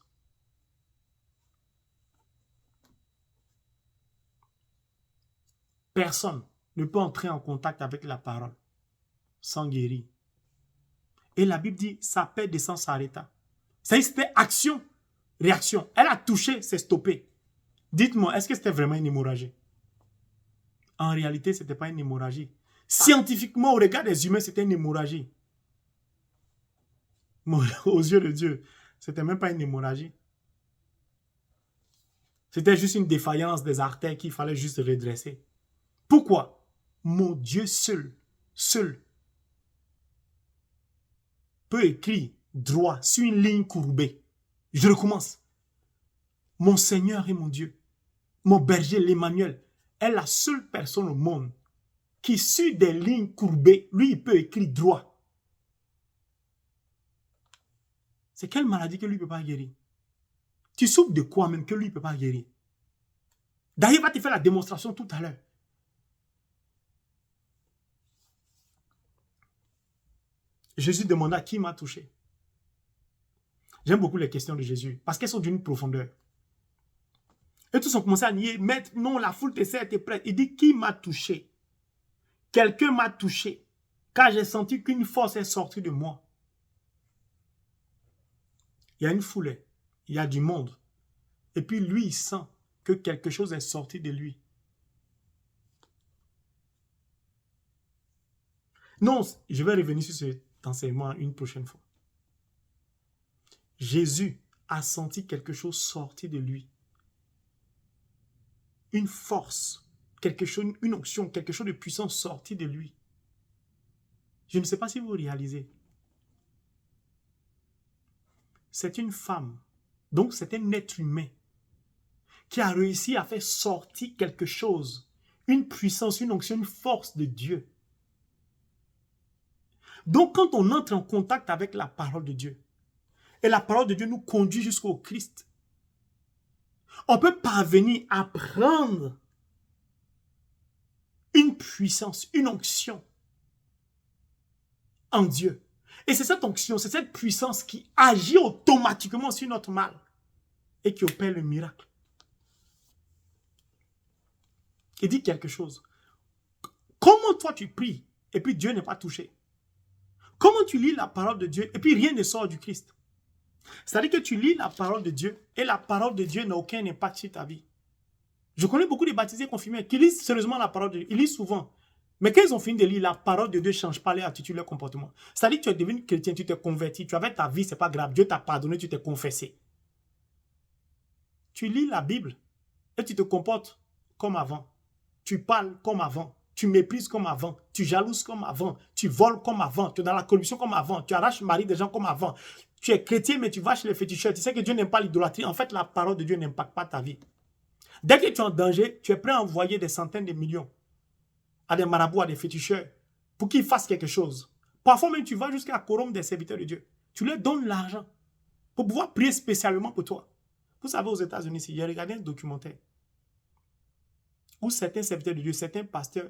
personne ne peut entrer en contact avec la parole sans guérir. Et la Bible dit, sa paix descend, s'arrêta. C'était action, réaction. Elle a touché, c'est stoppé. Dites-moi, est-ce que c'était vraiment une hémorragie? En réalité, ce n'était pas une hémorragie. Scientifiquement, au regard des humains, c'était une hémorragie. Aux yeux de Dieu, ce n'était même pas une hémorragie. C'était juste une défaillance des artères qu'il fallait juste redresser. Pourquoi? Mon Dieu seul peut écrire droit sur une ligne courbée. Je recommence. Mon Seigneur et mon Dieu, mon berger, l'Emmanuel, est la seule personne au monde qui, sur des lignes courbées, lui, il peut écrire droit. C'est quelle maladie que lui ne peut pas guérir? Tu souffres de quoi même que lui ne peut pas guérir? D'ailleurs, il va te faire la démonstration tout à l'heure. Jésus demanda qui m'a touché. J'aime beaucoup les questions de Jésus parce qu'elles sont d'une profondeur. Et tous ont commencé à nier. Maître, non, la foule te sert, t'es prête. Il dit, qui m'a touché? Quelqu'un m'a touché, car j'ai senti qu'une force est sortie de moi. Il y a une foule, il y a du monde. Et puis lui, il sent que quelque chose est sorti de lui. Non, je vais revenir sur cet enseignement une prochaine fois. Jésus a senti quelque chose sortir de lui. Une force, quelque chose, une onction, quelque chose de puissant sorti de lui. Je ne sais pas si vous réalisez. C'est une femme, donc c'est un être humain qui a réussi à faire sortir quelque chose, une puissance, une onction, une force de Dieu. Donc quand on entre en contact avec la parole de Dieu, et la parole de Dieu nous conduit jusqu'au Christ, on peut parvenir à prendre une puissance, une onction en Dieu. Et c'est cette onction, c'est cette puissance qui agit automatiquement sur notre mal et qui opère le miracle. Il dit quelque chose. Comment toi tu pries et puis Dieu n'est pas touché? Comment tu lis la parole de Dieu et puis rien ne sort du Christ? C'est-à-dire que tu lis la parole de Dieu et la parole de Dieu n'a aucun impact sur ta vie. Je connais beaucoup de baptisés confirmés qui lisent sérieusement la parole de Dieu. Ils lisent souvent. Mais quand ils ont fini de lire, la parole de Dieu ne change pas leur attitude, leur comportement. C'est-à-dire que tu es devenu chrétien, tu t'es converti, tu avais ta vie, c'est pas grave. Dieu t'a pardonné, tu t'es confessé. Tu lis la Bible et tu te comportes comme avant. Tu parles comme avant. Tu méprises comme avant. Tu jalouses comme avant. Tu voles comme avant. Tu es dans la corruption comme avant. Tu arraches le mari des gens comme avant. Tu es chrétien, mais tu vas chez les féticheurs. Tu sais que Dieu n'aime pas l'idolâtrie. En fait, la parole de Dieu n'impacte pas ta vie. Dès que tu es en danger, tu es prêt à envoyer des centaines de millions à des marabouts, à des féticheurs, pour qu'ils fassent quelque chose. Parfois même, tu vas jusqu'à corrompre des serviteurs de Dieu. Tu leur donnes l'argent pour pouvoir prier spécialement pour toi. Vous savez, aux États-Unis, j'ai regardé un documentaire où certains serviteurs de Dieu, certains pasteurs,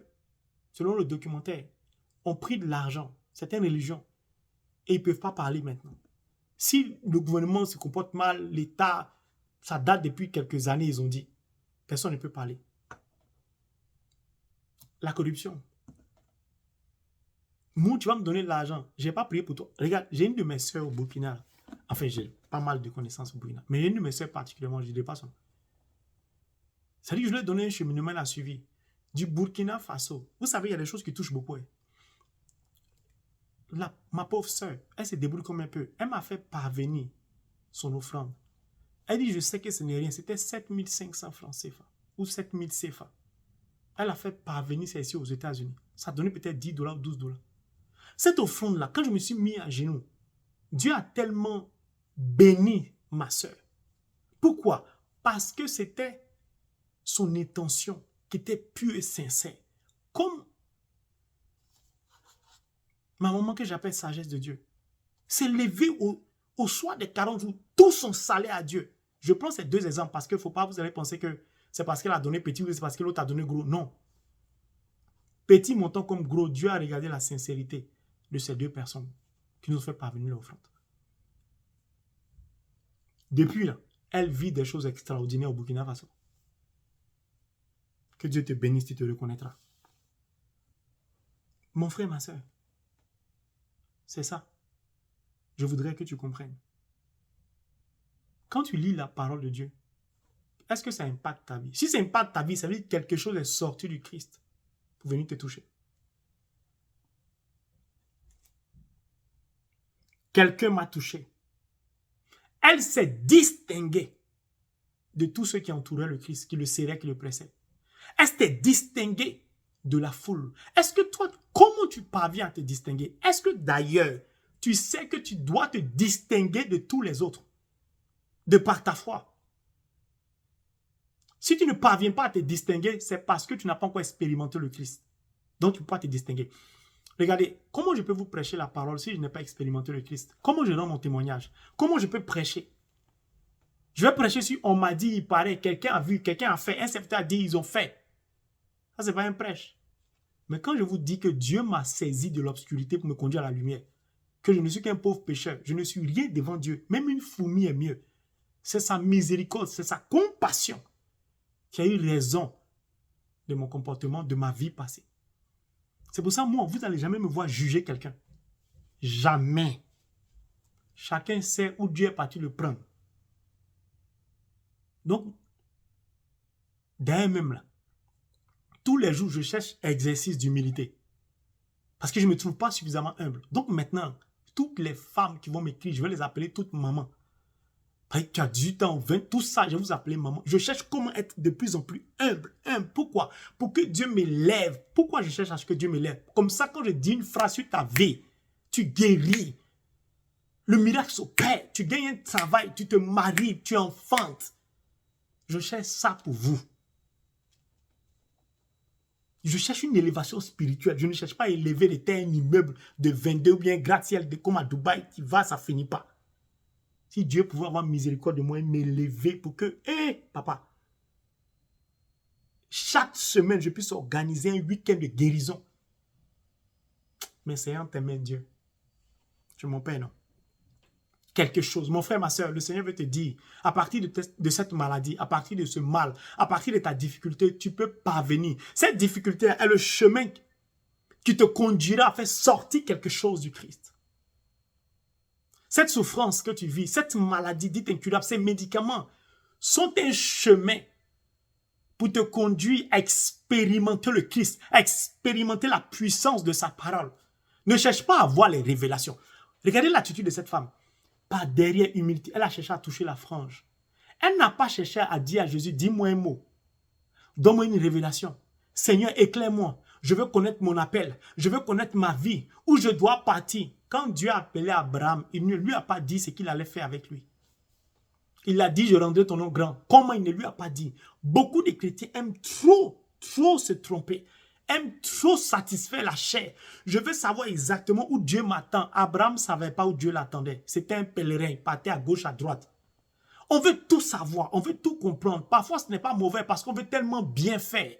selon le documentaire, ont pris de l'argent, certaines religions, et ils ne peuvent pas parler maintenant. Si le gouvernement se comporte mal, l'État, ça date depuis quelques années, ils ont dit. Personne ne peut parler. La corruption. Moi, tu vas me donner de l'argent. Je n'ai pas prié pour toi. Regarde, j'ai une de mes soeurs au Burkina. Enfin, j'ai pas mal de connaissances au Burkina. Mais une de mes soeurs particulièrement, je ne dis pas son nom. Ça dit que je lui ai donné un cheminement à suivi. Du Burkina Faso. Vous savez, il y a des choses qui touchent beaucoup. Ma pauvre soeur, elle se débrouille comme un peu. Elle m'a fait parvenir son offrande. Elle dit, je sais que ce n'est rien. C'était 7500 francs CFA. Ou 7000 CFA. Elle a fait parvenir ça ici aux États-Unis. Ça donnait peut-être 10 dollars ou 12 dollars. Cette offrande-là, quand je me suis mis à genoux, Dieu a tellement béni ma soeur. Pourquoi? Parce que c'était son intention qui était pure et sincère. Comme ma maman que j'appelle sagesse de Dieu. S'est levée au soir des 40 jours, tout son salaire à Dieu. Je prends ces deux exemples parce qu'il ne faut pas, vous allez penser que c'est parce qu'elle a donné petit ou c'est parce que l'autre a donné gros. Non. Petit montant comme gros, Dieu a regardé la sincérité de ces deux personnes qui nous ont fait parvenir l'offrande. Depuis là, elle vit des choses extraordinaires au Burkina Faso. Que Dieu te bénisse, tu te reconnaîtras. Mon frère, ma soeur, c'est ça. Je voudrais que tu comprennes. Quand tu lis la parole de Dieu, est-ce que ça impacte ta vie? Si ça impacte ta vie, ça veut dire que quelque chose est sorti du Christ pour venir te toucher. Quelqu'un m'a touché. Elle s'est distinguée de tous ceux qui entouraient le Christ, qui le serraient, qui le pressaient. Elle s'est distinguée de la foule. Est-ce que toi, comment tu parviens à te distinguer? Est-ce que d'ailleurs, tu sais que tu dois te distinguer de tous les autres, de par ta foi? Si tu ne parviens pas à te distinguer, c'est parce que tu n'as pas encore expérimenté le Christ. Donc, tu ne peux pas te distinguer. Regardez, comment je peux vous prêcher la parole si je n'ai pas expérimenté le Christ? Comment je rends mon témoignage? Comment je peux prêcher? Je vais prêcher si on m'a dit, il paraît, quelqu'un a vu, quelqu'un a fait, un serviteur a dit, ils ont fait. Ça, ce n'est pas un prêche. Mais quand je vous dis que Dieu m'a saisi de l'obscurité pour me conduire à la lumière, que je ne suis qu'un pauvre pécheur, je ne suis rien devant Dieu, même une fourmi est mieux. C'est sa miséricorde, c'est sa compassion qui a eu raison de mon comportement, de ma vie passée. C'est pour ça, moi, vous n'allez jamais me voir juger quelqu'un. Jamais. Chacun sait où Dieu est parti le prendre. Donc, d'ailleurs même là, tous les jours, je cherche exercice d'humilité. Parce que je ne me trouve pas suffisamment humble. Donc maintenant, toutes les femmes qui vont m'écrire, je vais les appeler toutes maman. Parce que tu as 18 ans, 20, tout ça, je vais vous appeler maman. Je cherche comment être de plus en plus humble. Pourquoi? Pour que Dieu m'élève. Pourquoi je cherche à ce que Dieu m'élève? Comme ça, quand je dis une phrase sur ta vie, tu guéris. Le miracle s'opère. Tu gagnes un travail, tu te maries, tu enfantes. Je cherche ça pour vous. Je cherche une élévation spirituelle. Je ne cherche pas à élever les terres, un immeuble de 22 ou bien gratte-ciel comme à Dubaï qui va, ça finit pas. Si Dieu pouvait avoir miséricorde de moi et m'élever pour que, papa, chaque semaine, je puisse organiser un week-end de guérison. Mais c'est en tes mains, Dieu. Je m'en paie, non? Quelque chose. Mon frère, ma soeur, le Seigneur veut te dire, à partir de cette maladie, à partir de ce mal, à partir de ta difficulté, tu peux parvenir. Cette difficulté est le chemin qui te conduira à faire sortir quelque chose du Christ. Cette souffrance que tu vis, cette maladie dite incurable, ces médicaments sont un chemin pour te conduire à expérimenter le Christ, à expérimenter la puissance de sa parole. Ne cherche pas à voir les révélations. Regardez l'attitude de cette femme. Par derrière humilité, elle a cherché à toucher la frange. Elle n'a pas cherché à dire à Jésus, dis-moi un mot. Donne-moi une révélation. Seigneur, éclaire-moi. Je veux connaître mon appel. Je veux connaître ma vie. Où je dois partir. Quand Dieu a appelé Abraham, il ne lui a pas dit ce qu'il allait faire avec lui. Il a dit, je rendrai ton nom grand. Comment il ne lui a pas dit? Beaucoup de chrétiens aiment trop se tromper. Aiment trop satisfaire la chair. Je veux savoir exactement où Dieu m'attend. Abraham ne savait pas où Dieu l'attendait. C'était un pèlerin. Il partait à gauche, à droite. On veut tout savoir. On veut tout comprendre. Parfois, ce n'est pas mauvais parce qu'on veut tellement bien faire.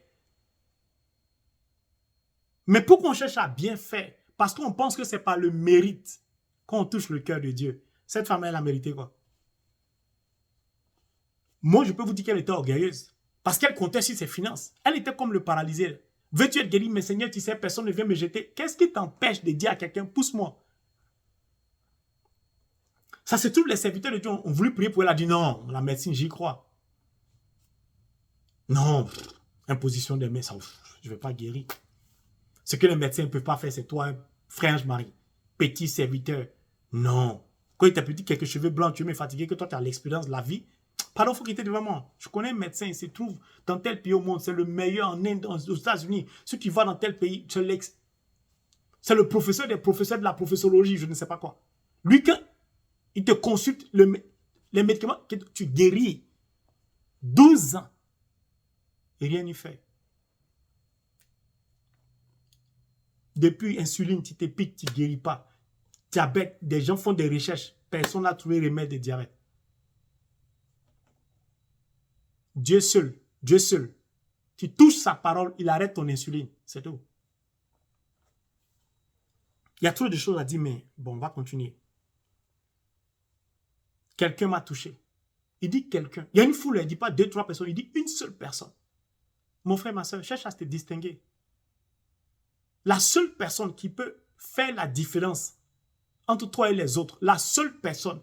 Mais pourquoi on cherche à bien faire? Parce qu'on pense que c'est par le mérite qu'on touche le cœur de Dieu. Cette femme, elle a mérité quoi? Moi, je peux vous dire qu'elle était orgueilleuse. Parce qu'elle comptait sur ses finances. Elle était comme le paralysé. Veux-tu être guéri? Mais Seigneur, tu sais, personne ne vient me jeter. Qu'est-ce qui t'empêche de dire à quelqu'un, pousse-moi? Ça se trouve, les serviteurs de Dieu ont voulu prier pour elle. Elle a dit non, la médecine, j'y crois. Non, imposition des mains, ça, je ne vais pas guérir. Ce que les médecins ne peuvent pas faire, c'est toi, frère Marie, petit serviteur. Non. Quand il t'a dit quelques cheveux blancs, tu es fatigué, que toi, tu as l'expérience de la vie. Pardon, il faut quitter devant moi. Je connais un médecin, il se trouve dans tel pays au monde, c'est le meilleur en Inde, aux États-Unis. Si tu vas dans tel pays, c'est le professeur des professeurs de la professorologie, je ne sais pas quoi. Lui, quand il te consulte les médicaments, que tu guéris. 12 ans. Et rien n'y fait. Depuis insuline, tu te piques, tu ne guéris pas. Diabète, des gens font des recherches. Personne n'a trouvé remède de diabète. Dieu seul, Dieu seul. Tu touches sa parole, il arrête ton insuline. C'est tout. Il y a trop de choses à dire, mais bon, on va continuer. Quelqu'un m'a touché. Il dit quelqu'un. Il y a une foule, il ne dit pas 2, 3 personnes, il dit une seule personne. Mon frère, ma soeur, cherche à te distinguer. La seule personne qui peut faire la différence entre toi et les autres, la seule personne,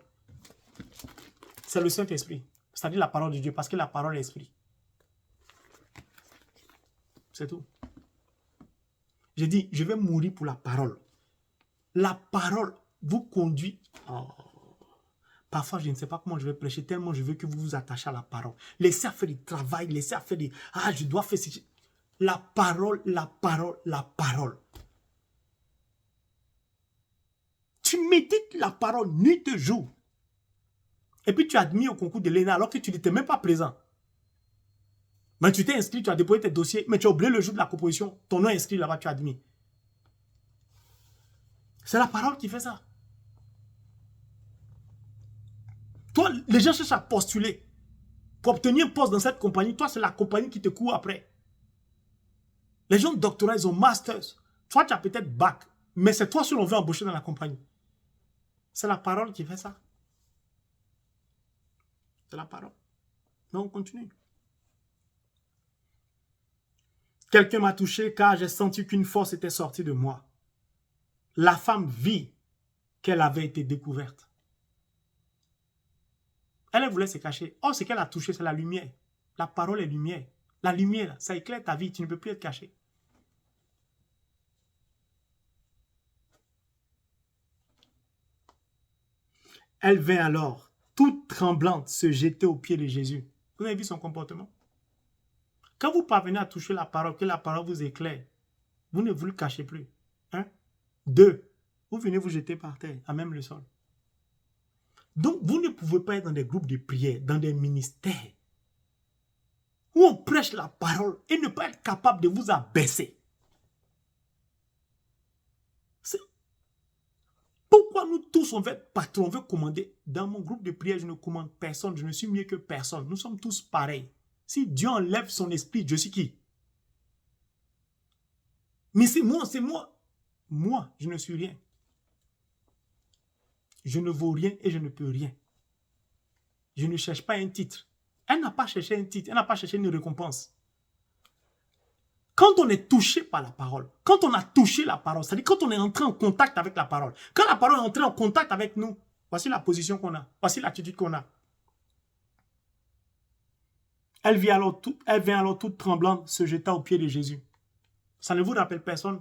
c'est le Saint-Esprit. C'est-à-dire la parole de Dieu, parce que la parole est esprit. C'est tout. J'ai dit, je vais mourir pour la parole. La parole vous conduit. Oh. Parfois, je ne sais pas comment je vais prêcher, tellement je veux que vous vous attachiez à la parole. Laissez à faire du travail, laissez à faire des... Ah, je dois faire... La parole, la parole, la parole. Tu médites la parole nuit et jour. Et puis tu as admis au concours de l'ENA alors que tu n'étais même pas présent. Mais tu t'es inscrit, tu as déposé tes dossiers, mais tu as oublié le jour de la composition. Ton nom est inscrit là-bas, tu as admis. C'est la parole qui fait ça. Toi, les gens cherchent à postuler pour obtenir un poste dans cette compagnie. Toi, c'est la compagnie qui te court après. Les gens de doctorat, ils ont masters. Toi, tu as peut-être bac, mais c'est toi seul on veut embaucher dans la compagnie. C'est la parole qui fait ça. C'est la parole. Mais on continue. Quelqu'un m'a touché car j'ai senti qu'une force était sortie de moi. La femme vit qu'elle avait été découverte. Elle voulait se cacher. Oh, ce qu'elle a touché, c'est la lumière. La parole est lumière. La lumière, ça éclaire ta vie. Tu ne peux plus être caché. Elle vint alors, toute tremblante, se jeter aux pieds de Jésus. Vous avez vu son comportement? Quand vous parvenez à toucher la parole, que la parole vous éclaire, vous ne vous le cachez plus. 1. 2. Vous venez vous jeter par terre, à même le sol. Donc, vous ne pouvez pas être dans des groupes de prière, dans des ministères, où on prêche la parole et ne pas être capable de vous abaisser. Pourquoi nous tous, on veut être patrons, on veut commander? Dans mon groupe de prière, je ne commande personne, je ne suis mieux que personne. Nous sommes tous pareils. Si Dieu enlève son esprit, je suis qui? Mais c'est moi, c'est moi. Moi, je ne suis rien. Je ne vaux rien et je ne peux rien. Je ne cherche pas un titre. Elle n'a pas cherché un titre, elle n'a pas cherché une récompense. Quand on est touché par la parole, quand on a touché la parole, c'est-à-dire quand on est entré en contact avec la parole, quand la parole est entrée en contact avec nous, voici la position qu'on a, voici l'attitude qu'on a. Elle vient alors toute tremblante, se jeta aux pieds de Jésus. Ça ne vous rappelle personne?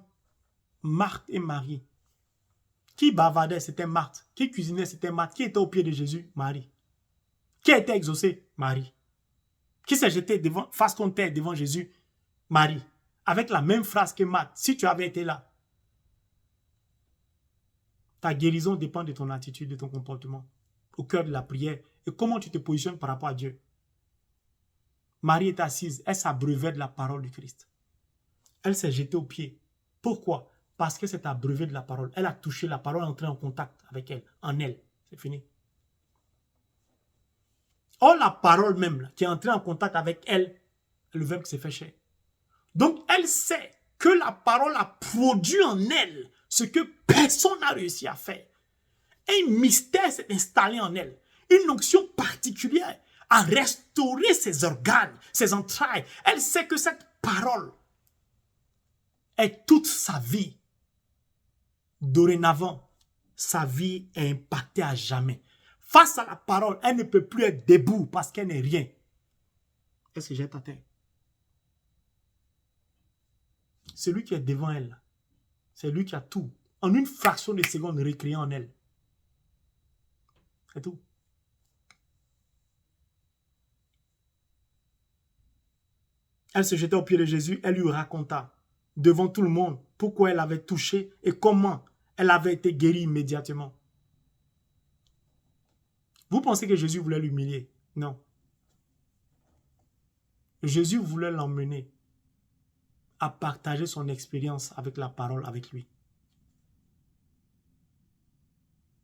Marthe et Marie. Qui bavardait, c'était Marthe. Qui cuisinait, c'était Marthe. Qui était aux pieds de Jésus? Marie. Qui a été exaucé? Marie. Qui s'est jeté face contre terre devant Jésus? Marie. Avec la même phrase que Marthe. Si tu avais été là. Ta guérison dépend de ton attitude, de ton comportement. Au cœur de la prière. Et comment tu te positionnes par rapport à Dieu. Marie est assise. Elle s'abreuvait de la parole du Christ. Elle s'est jetée aux pieds. Pourquoi? Parce que c'est abreuvée de la parole. Elle a touché la parole, entrée en contact avec elle, en elle. C'est fini. Or, la parole même, là, qui est entrée en contact avec elle, le verbe qui s'est fait chair. Donc, elle sait que la parole a produit en elle ce que personne n'a réussi à faire. Un mystère s'est installé en elle. Une onction particulière à restaurer ses organes, ses entrailles. Elle sait que cette parole est toute sa vie. Dorénavant, sa vie est impactée à jamais. Face à la parole, elle ne peut plus être debout parce qu'elle n'est rien. Elle se jette à terre. Celui qui est devant elle, c'est lui qui a tout. En une fraction de seconde, recréé en elle. C'est tout. Elle se jetait aux pieds de Jésus, elle lui raconta devant tout le monde pourquoi elle avait touché et comment elle avait été guérie immédiatement. Vous pensez que Jésus voulait l'humilier? Non. Jésus voulait l'emmener à partager son expérience avec la parole avec lui.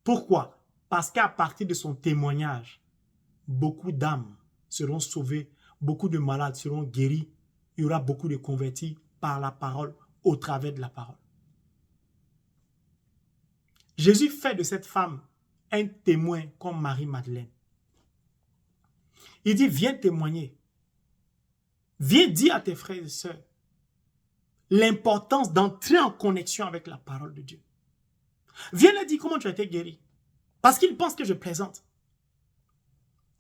Pourquoi? Parce qu'à partir de son témoignage, beaucoup d'âmes seront sauvées, beaucoup de malades seront guéris, il y aura beaucoup de convertis par la parole, au travers de la parole. Jésus fait de cette femme un témoin comme Marie-Madeleine. Il dit, viens témoigner. Viens dire à tes frères et sœurs l'importance d'entrer en connexion avec la parole de Dieu. Viens leur dire comment tu as été guéri. Parce qu'ils pensent que je plaisante.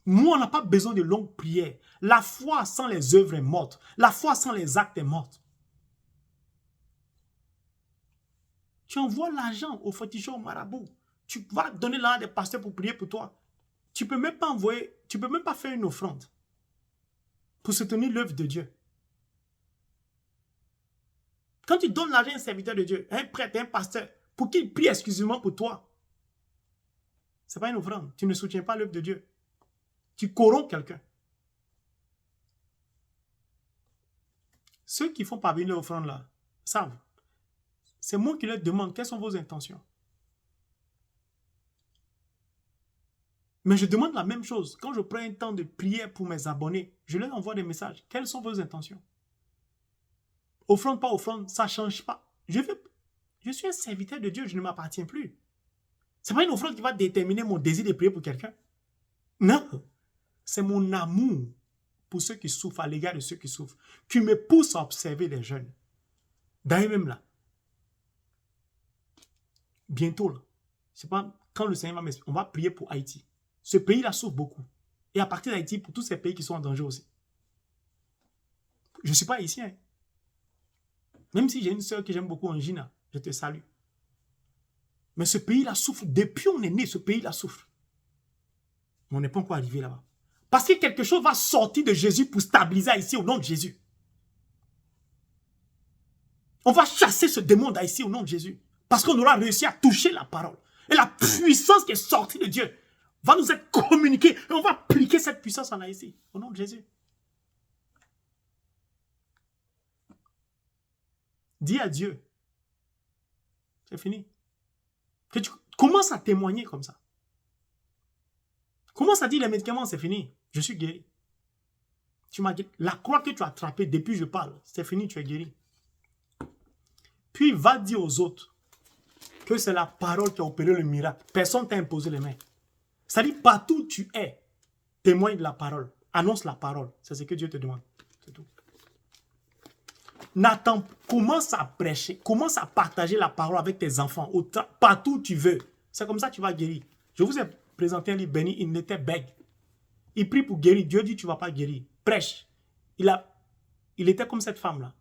Nous, on n'a pas besoin de longues prières. La foi sans les œuvres est morte. La foi sans les actes est morte. Tu envoies l'argent au féticheur, au marabout. Tu vas donner l'argent des pasteurs pour prier pour toi. Tu ne peux même pas envoyer, tu peux même pas faire une offrande pour soutenir l'œuvre de Dieu. Quand tu donnes l'argent à un serviteur de Dieu, un prêtre, un pasteur, pour qu'il prie exclusivement pour toi, ce n'est pas une offrande. Tu ne soutiens pas l'œuvre de Dieu. Tu corromps quelqu'un. Ceux qui font parvenir l'offrande là, savent. C'est moi qui leur demande quelles sont vos intentions. Mais je demande la même chose. Quand je prends un temps de prière pour mes abonnés, je leur envoie des messages. Quelles sont vos intentions? Offrande, pas offrande, ça ne change pas. Je suis un serviteur de Dieu, je ne m'appartiens plus. Ce n'est pas une offrande qui va déterminer mon désir de prier pour quelqu'un. Non. C'est mon amour pour ceux qui souffrent, à l'égard de ceux qui souffrent, qui me pousse à observer les jeunes. D'ailleurs même là, bientôt là, c'est pas quand le Seigneur va m'expliquer, on va prier pour Haïti. Ce pays-là souffre beaucoup. Et à partir d'Haïti, pour tous ces pays qui sont en danger aussi. Je ne suis pas haïtien. Même si j'ai une soeur que j'aime beaucoup, Angina, je te salue. Mais ce pays-là souffre. Depuis on est né, ce pays-là souffre. Mais on n'est pas encore arrivé là-bas. Parce que quelque chose va sortir de Jésus pour stabiliser Haïti au nom de Jésus. On va chasser ce démon d'Haïti au nom de Jésus. Parce qu'on aura réussi à toucher la parole. Et la puissance qui est sortie de Dieu va nous être communiquée. Et on va appliquer cette puissance en Haïti. Au nom de Jésus. Dis à Dieu. C'est fini. Que tu commences à témoigner comme ça. Commence à dire les médicaments, c'est fini. Je suis guéri. La croix que tu as attrapée depuis que je parle, c'est fini, tu es guéri. Puis va dire aux autres que c'est la parole qui a opéré le miracle. Personne ne t'a imposé les mains. C'est-à-dire, partout où tu es, témoigne de la parole. Annonce la parole. C'est ce que Dieu te demande. C'est tout. N'attends, commence à prêcher. Commence à partager la parole avec tes enfants. Partout où tu veux. C'est comme ça que tu vas guérir. Je vous ai présenté un livre béni. Il était bègue. Il prie pour guérir. Dieu dit tu ne vas pas guérir. Prêche. Il était comme cette femme-là.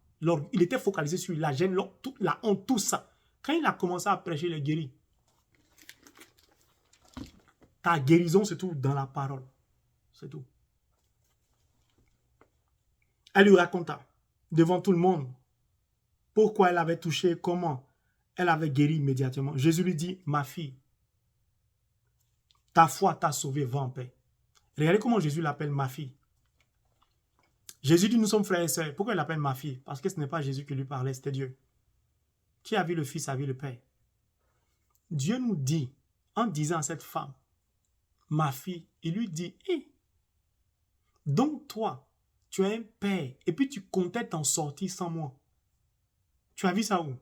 Il était focalisé sur la gêne, la honte, tout ça. Quand il a commencé à prêcher, il est guéri. Ta guérison se trouve dans la parole. C'est tout. Elle lui raconta, devant tout le monde, pourquoi elle avait touché, comment elle avait guéri immédiatement. Jésus lui dit, ma fille, ta foi t'a sauvée, va en paix. Regardez comment Jésus l'appelle ma fille. Jésus dit, nous sommes frères et sœurs. Pourquoi il l'appelle ma fille? Parce que ce n'est pas Jésus qui lui parlait, c'était Dieu. Qui a vu le Fils a vu le Père. Dieu nous dit, en disant à cette femme, ma fille, il lui dit, hé, donc toi, tu as un père, et puis tu comptais t'en sortir sans moi. Tu as vu ça où?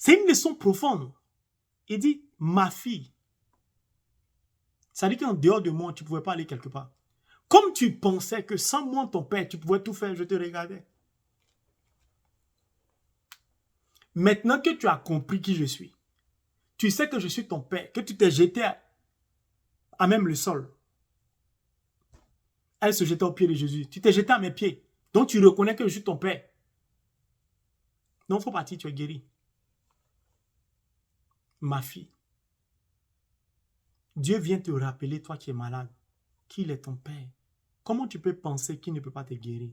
C'est une leçon profonde. Il dit, ma fille. Ça dit qu'en dehors de moi, tu ne pouvais pas aller quelque part. Comme tu pensais que sans moi, ton père, tu pouvais tout faire, je te regardais. Maintenant que tu as compris qui je suis, tu sais que je suis ton père, que tu t'es jeté à même le sol. Elle se jetait aux pieds de Jésus. Tu t'es jeté à mes pieds. Donc tu reconnais que je suis ton père. Non, il faut partir, tu es guéri. Ma fille, Dieu vient te rappeler, toi qui es malade, qu'il est ton père. Comment tu peux penser qu'il ne peut pas te guérir?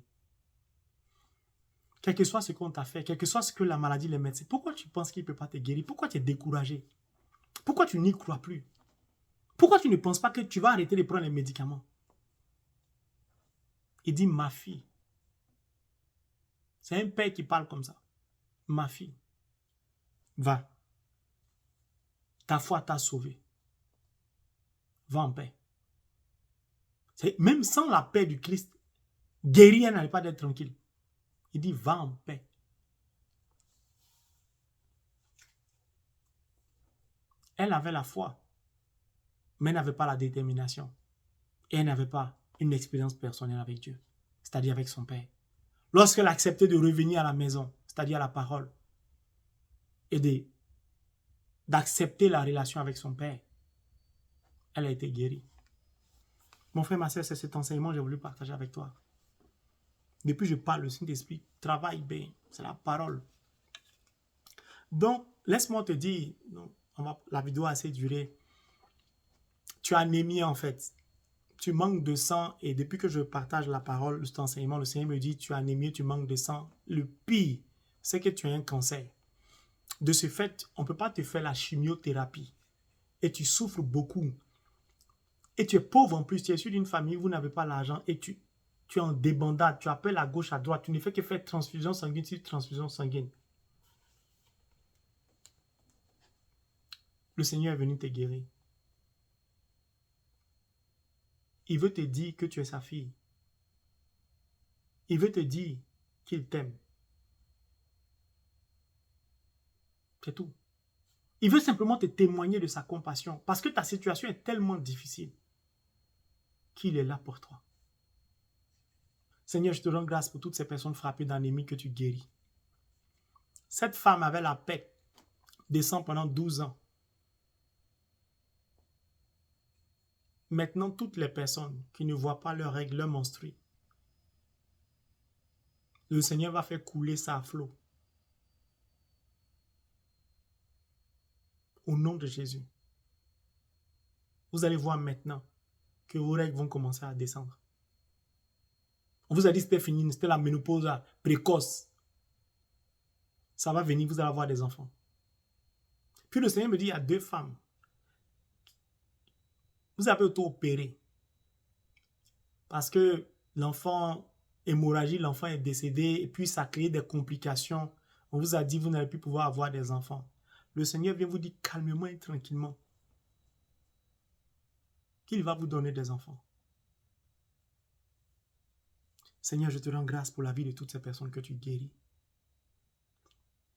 Quel que soit ce qu'on t'a fait, quel que soit ce que la maladie, les médecins, pourquoi tu penses qu'il ne peut pas te guérir? Pourquoi tu es découragé? Pourquoi tu n'y crois plus? Pourquoi tu ne penses pas que tu vas arrêter de prendre les médicaments? Il dit, ma fille. C'est un père qui parle comme ça. Ma fille, va. Ta foi t'a sauvé. Va en paix. Même sans la paix du Christ, guérir, elle n'allait pas d'être tranquille. Il dit, va en paix. Elle avait la foi, mais elle n'avait pas la détermination. Et elle n'avait pas une expérience personnelle avec Dieu, c'est-à-dire avec son Père. Lorsqu'elle a accepté de revenir à la maison, c'est-à-dire à la parole, et d'accepter la relation avec son Père, elle a été guérie. Mon frère, ma soeur, c'est cet enseignement que j'ai voulu partager avec toi. Depuis je parle, le Saint-Esprit travaille bien. C'est la parole. Donc, laisse-moi te dire, la vidéo a assez duré. Tu as anémie en fait. Tu manques de sang et depuis que je partage la parole, cet enseignement, le Seigneur me dit, tu as anémie, tu manques de sang. Le pire, c'est que tu as un cancer. De ce fait, on ne peut pas te faire la chimiothérapie. Et tu souffres beaucoup. Et tu es pauvre en plus, tu es issu d'une famille où vous n'avez pas l'argent et tu es en débandade, tu appelles à gauche, à droite, tu ne fais que faire transfusion sanguine sur transfusion sanguine. Le Seigneur est venu te guérir. Il veut te dire que tu es sa fille. Il veut te dire qu'il t'aime. C'est tout. Il veut simplement te témoigner de sa compassion parce que ta situation est tellement difficile qu'il est là pour toi. Seigneur, je te rends grâce pour toutes ces personnes frappées d'anémie que tu guéris. Cette femme avait la paix de sang pendant 12 ans. Maintenant, toutes les personnes qui ne voient pas leurs règles, leurs menstrues, le Seigneur va faire couler ça à flot. Au nom de Jésus. Vous allez voir maintenant que vos règles vont commencer à descendre. On vous a dit que c'était fini, c'était la ménopause précoce. Ça va venir, vous allez avoir des enfants. Puis le Seigneur me dit, il y a 2 femmes. Vous avez auto-opéré. Parce que l'enfant, hémorragie, l'enfant est décédé et puis ça a créé des complications. On vous a dit, vous n'allez plus pouvoir avoir des enfants. Le Seigneur vient vous dire calmement et tranquillement qu'il va vous donner des enfants. Seigneur, je te rends grâce pour la vie de toutes ces personnes que tu guéris.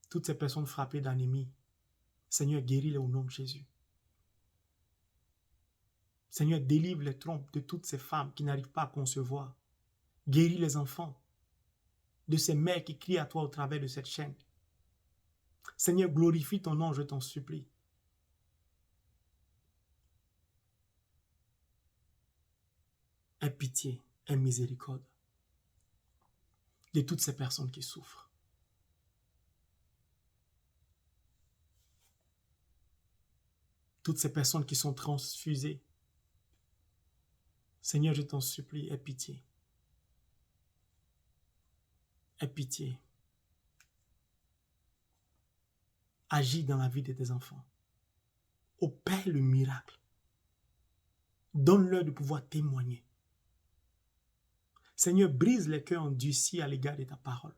Toutes ces personnes frappées d'anémie. Seigneur, guéris-les au nom de Jésus. Seigneur, délivre les trompes de toutes ces femmes qui n'arrivent pas à concevoir. Guéris les enfants de ces mères qui crient à toi au travers de cette chaîne. Seigneur, glorifie ton nom, je t'en supplie. Aie pitié, aie miséricorde de toutes ces personnes qui souffrent. Toutes ces personnes qui sont transfusées. Seigneur, je t'en supplie, aie pitié. Aie pitié. Agis dans la vie de tes enfants. Opère le miracle. Donne-leur de pouvoir témoigner. Seigneur, brise les cœurs endurcis à l'égard de ta parole.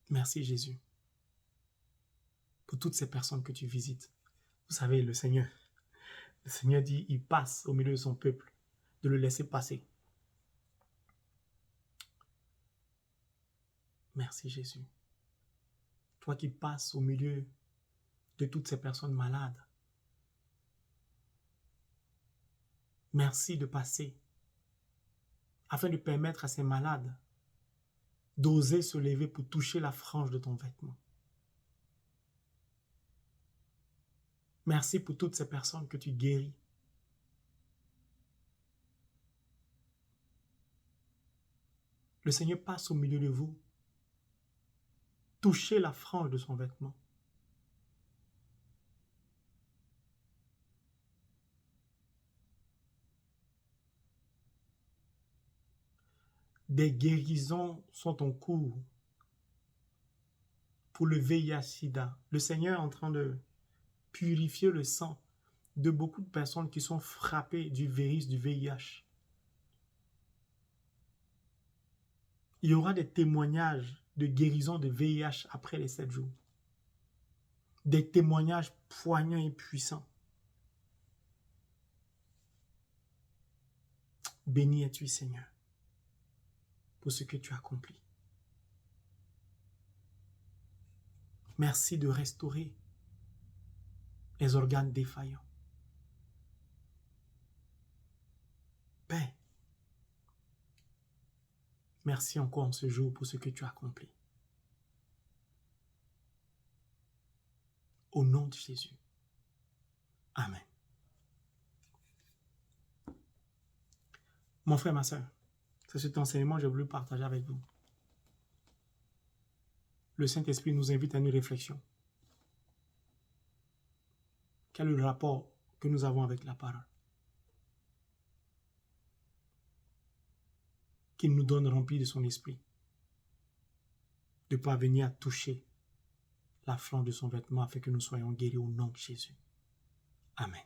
Merci Jésus pour toutes ces personnes que tu visites. Vous savez, le Seigneur dit, il passe au milieu de son peuple, de le laisser passer. Merci Jésus. Toi qui passes au milieu de toutes ces personnes malades. Merci de passer afin de permettre à ces malades d'oser se lever pour toucher la frange de ton vêtement. Merci pour toutes ces personnes que tu guéris. Le Seigneur passe au milieu de vous. Touchez la frange de son vêtement. Des guérisons sont en cours pour le VIH-Sida. Le Seigneur est en train de purifier le sang de beaucoup de personnes qui sont frappées du virus du VIH. Il y aura des témoignages de guérison de VIH après les 7 jours. Des témoignages poignants et puissants. Béni es-tu, Seigneur, pour ce que tu as accompli. Merci de restaurer les organes défaillants. Père, merci encore en ce jour pour ce que tu as accompli. Au nom de Jésus. Amen. Mon frère, ma soeur, c'est cet enseignement que j'ai voulu partager avec vous. Le Saint-Esprit nous invite à une réflexion. Quel est le rapport que nous avons avec la parole? Qu'il nous donne rempli de son esprit, de parvenir à toucher la flanc de son vêtement afin que nous soyons guéris au nom de Jésus. Amen.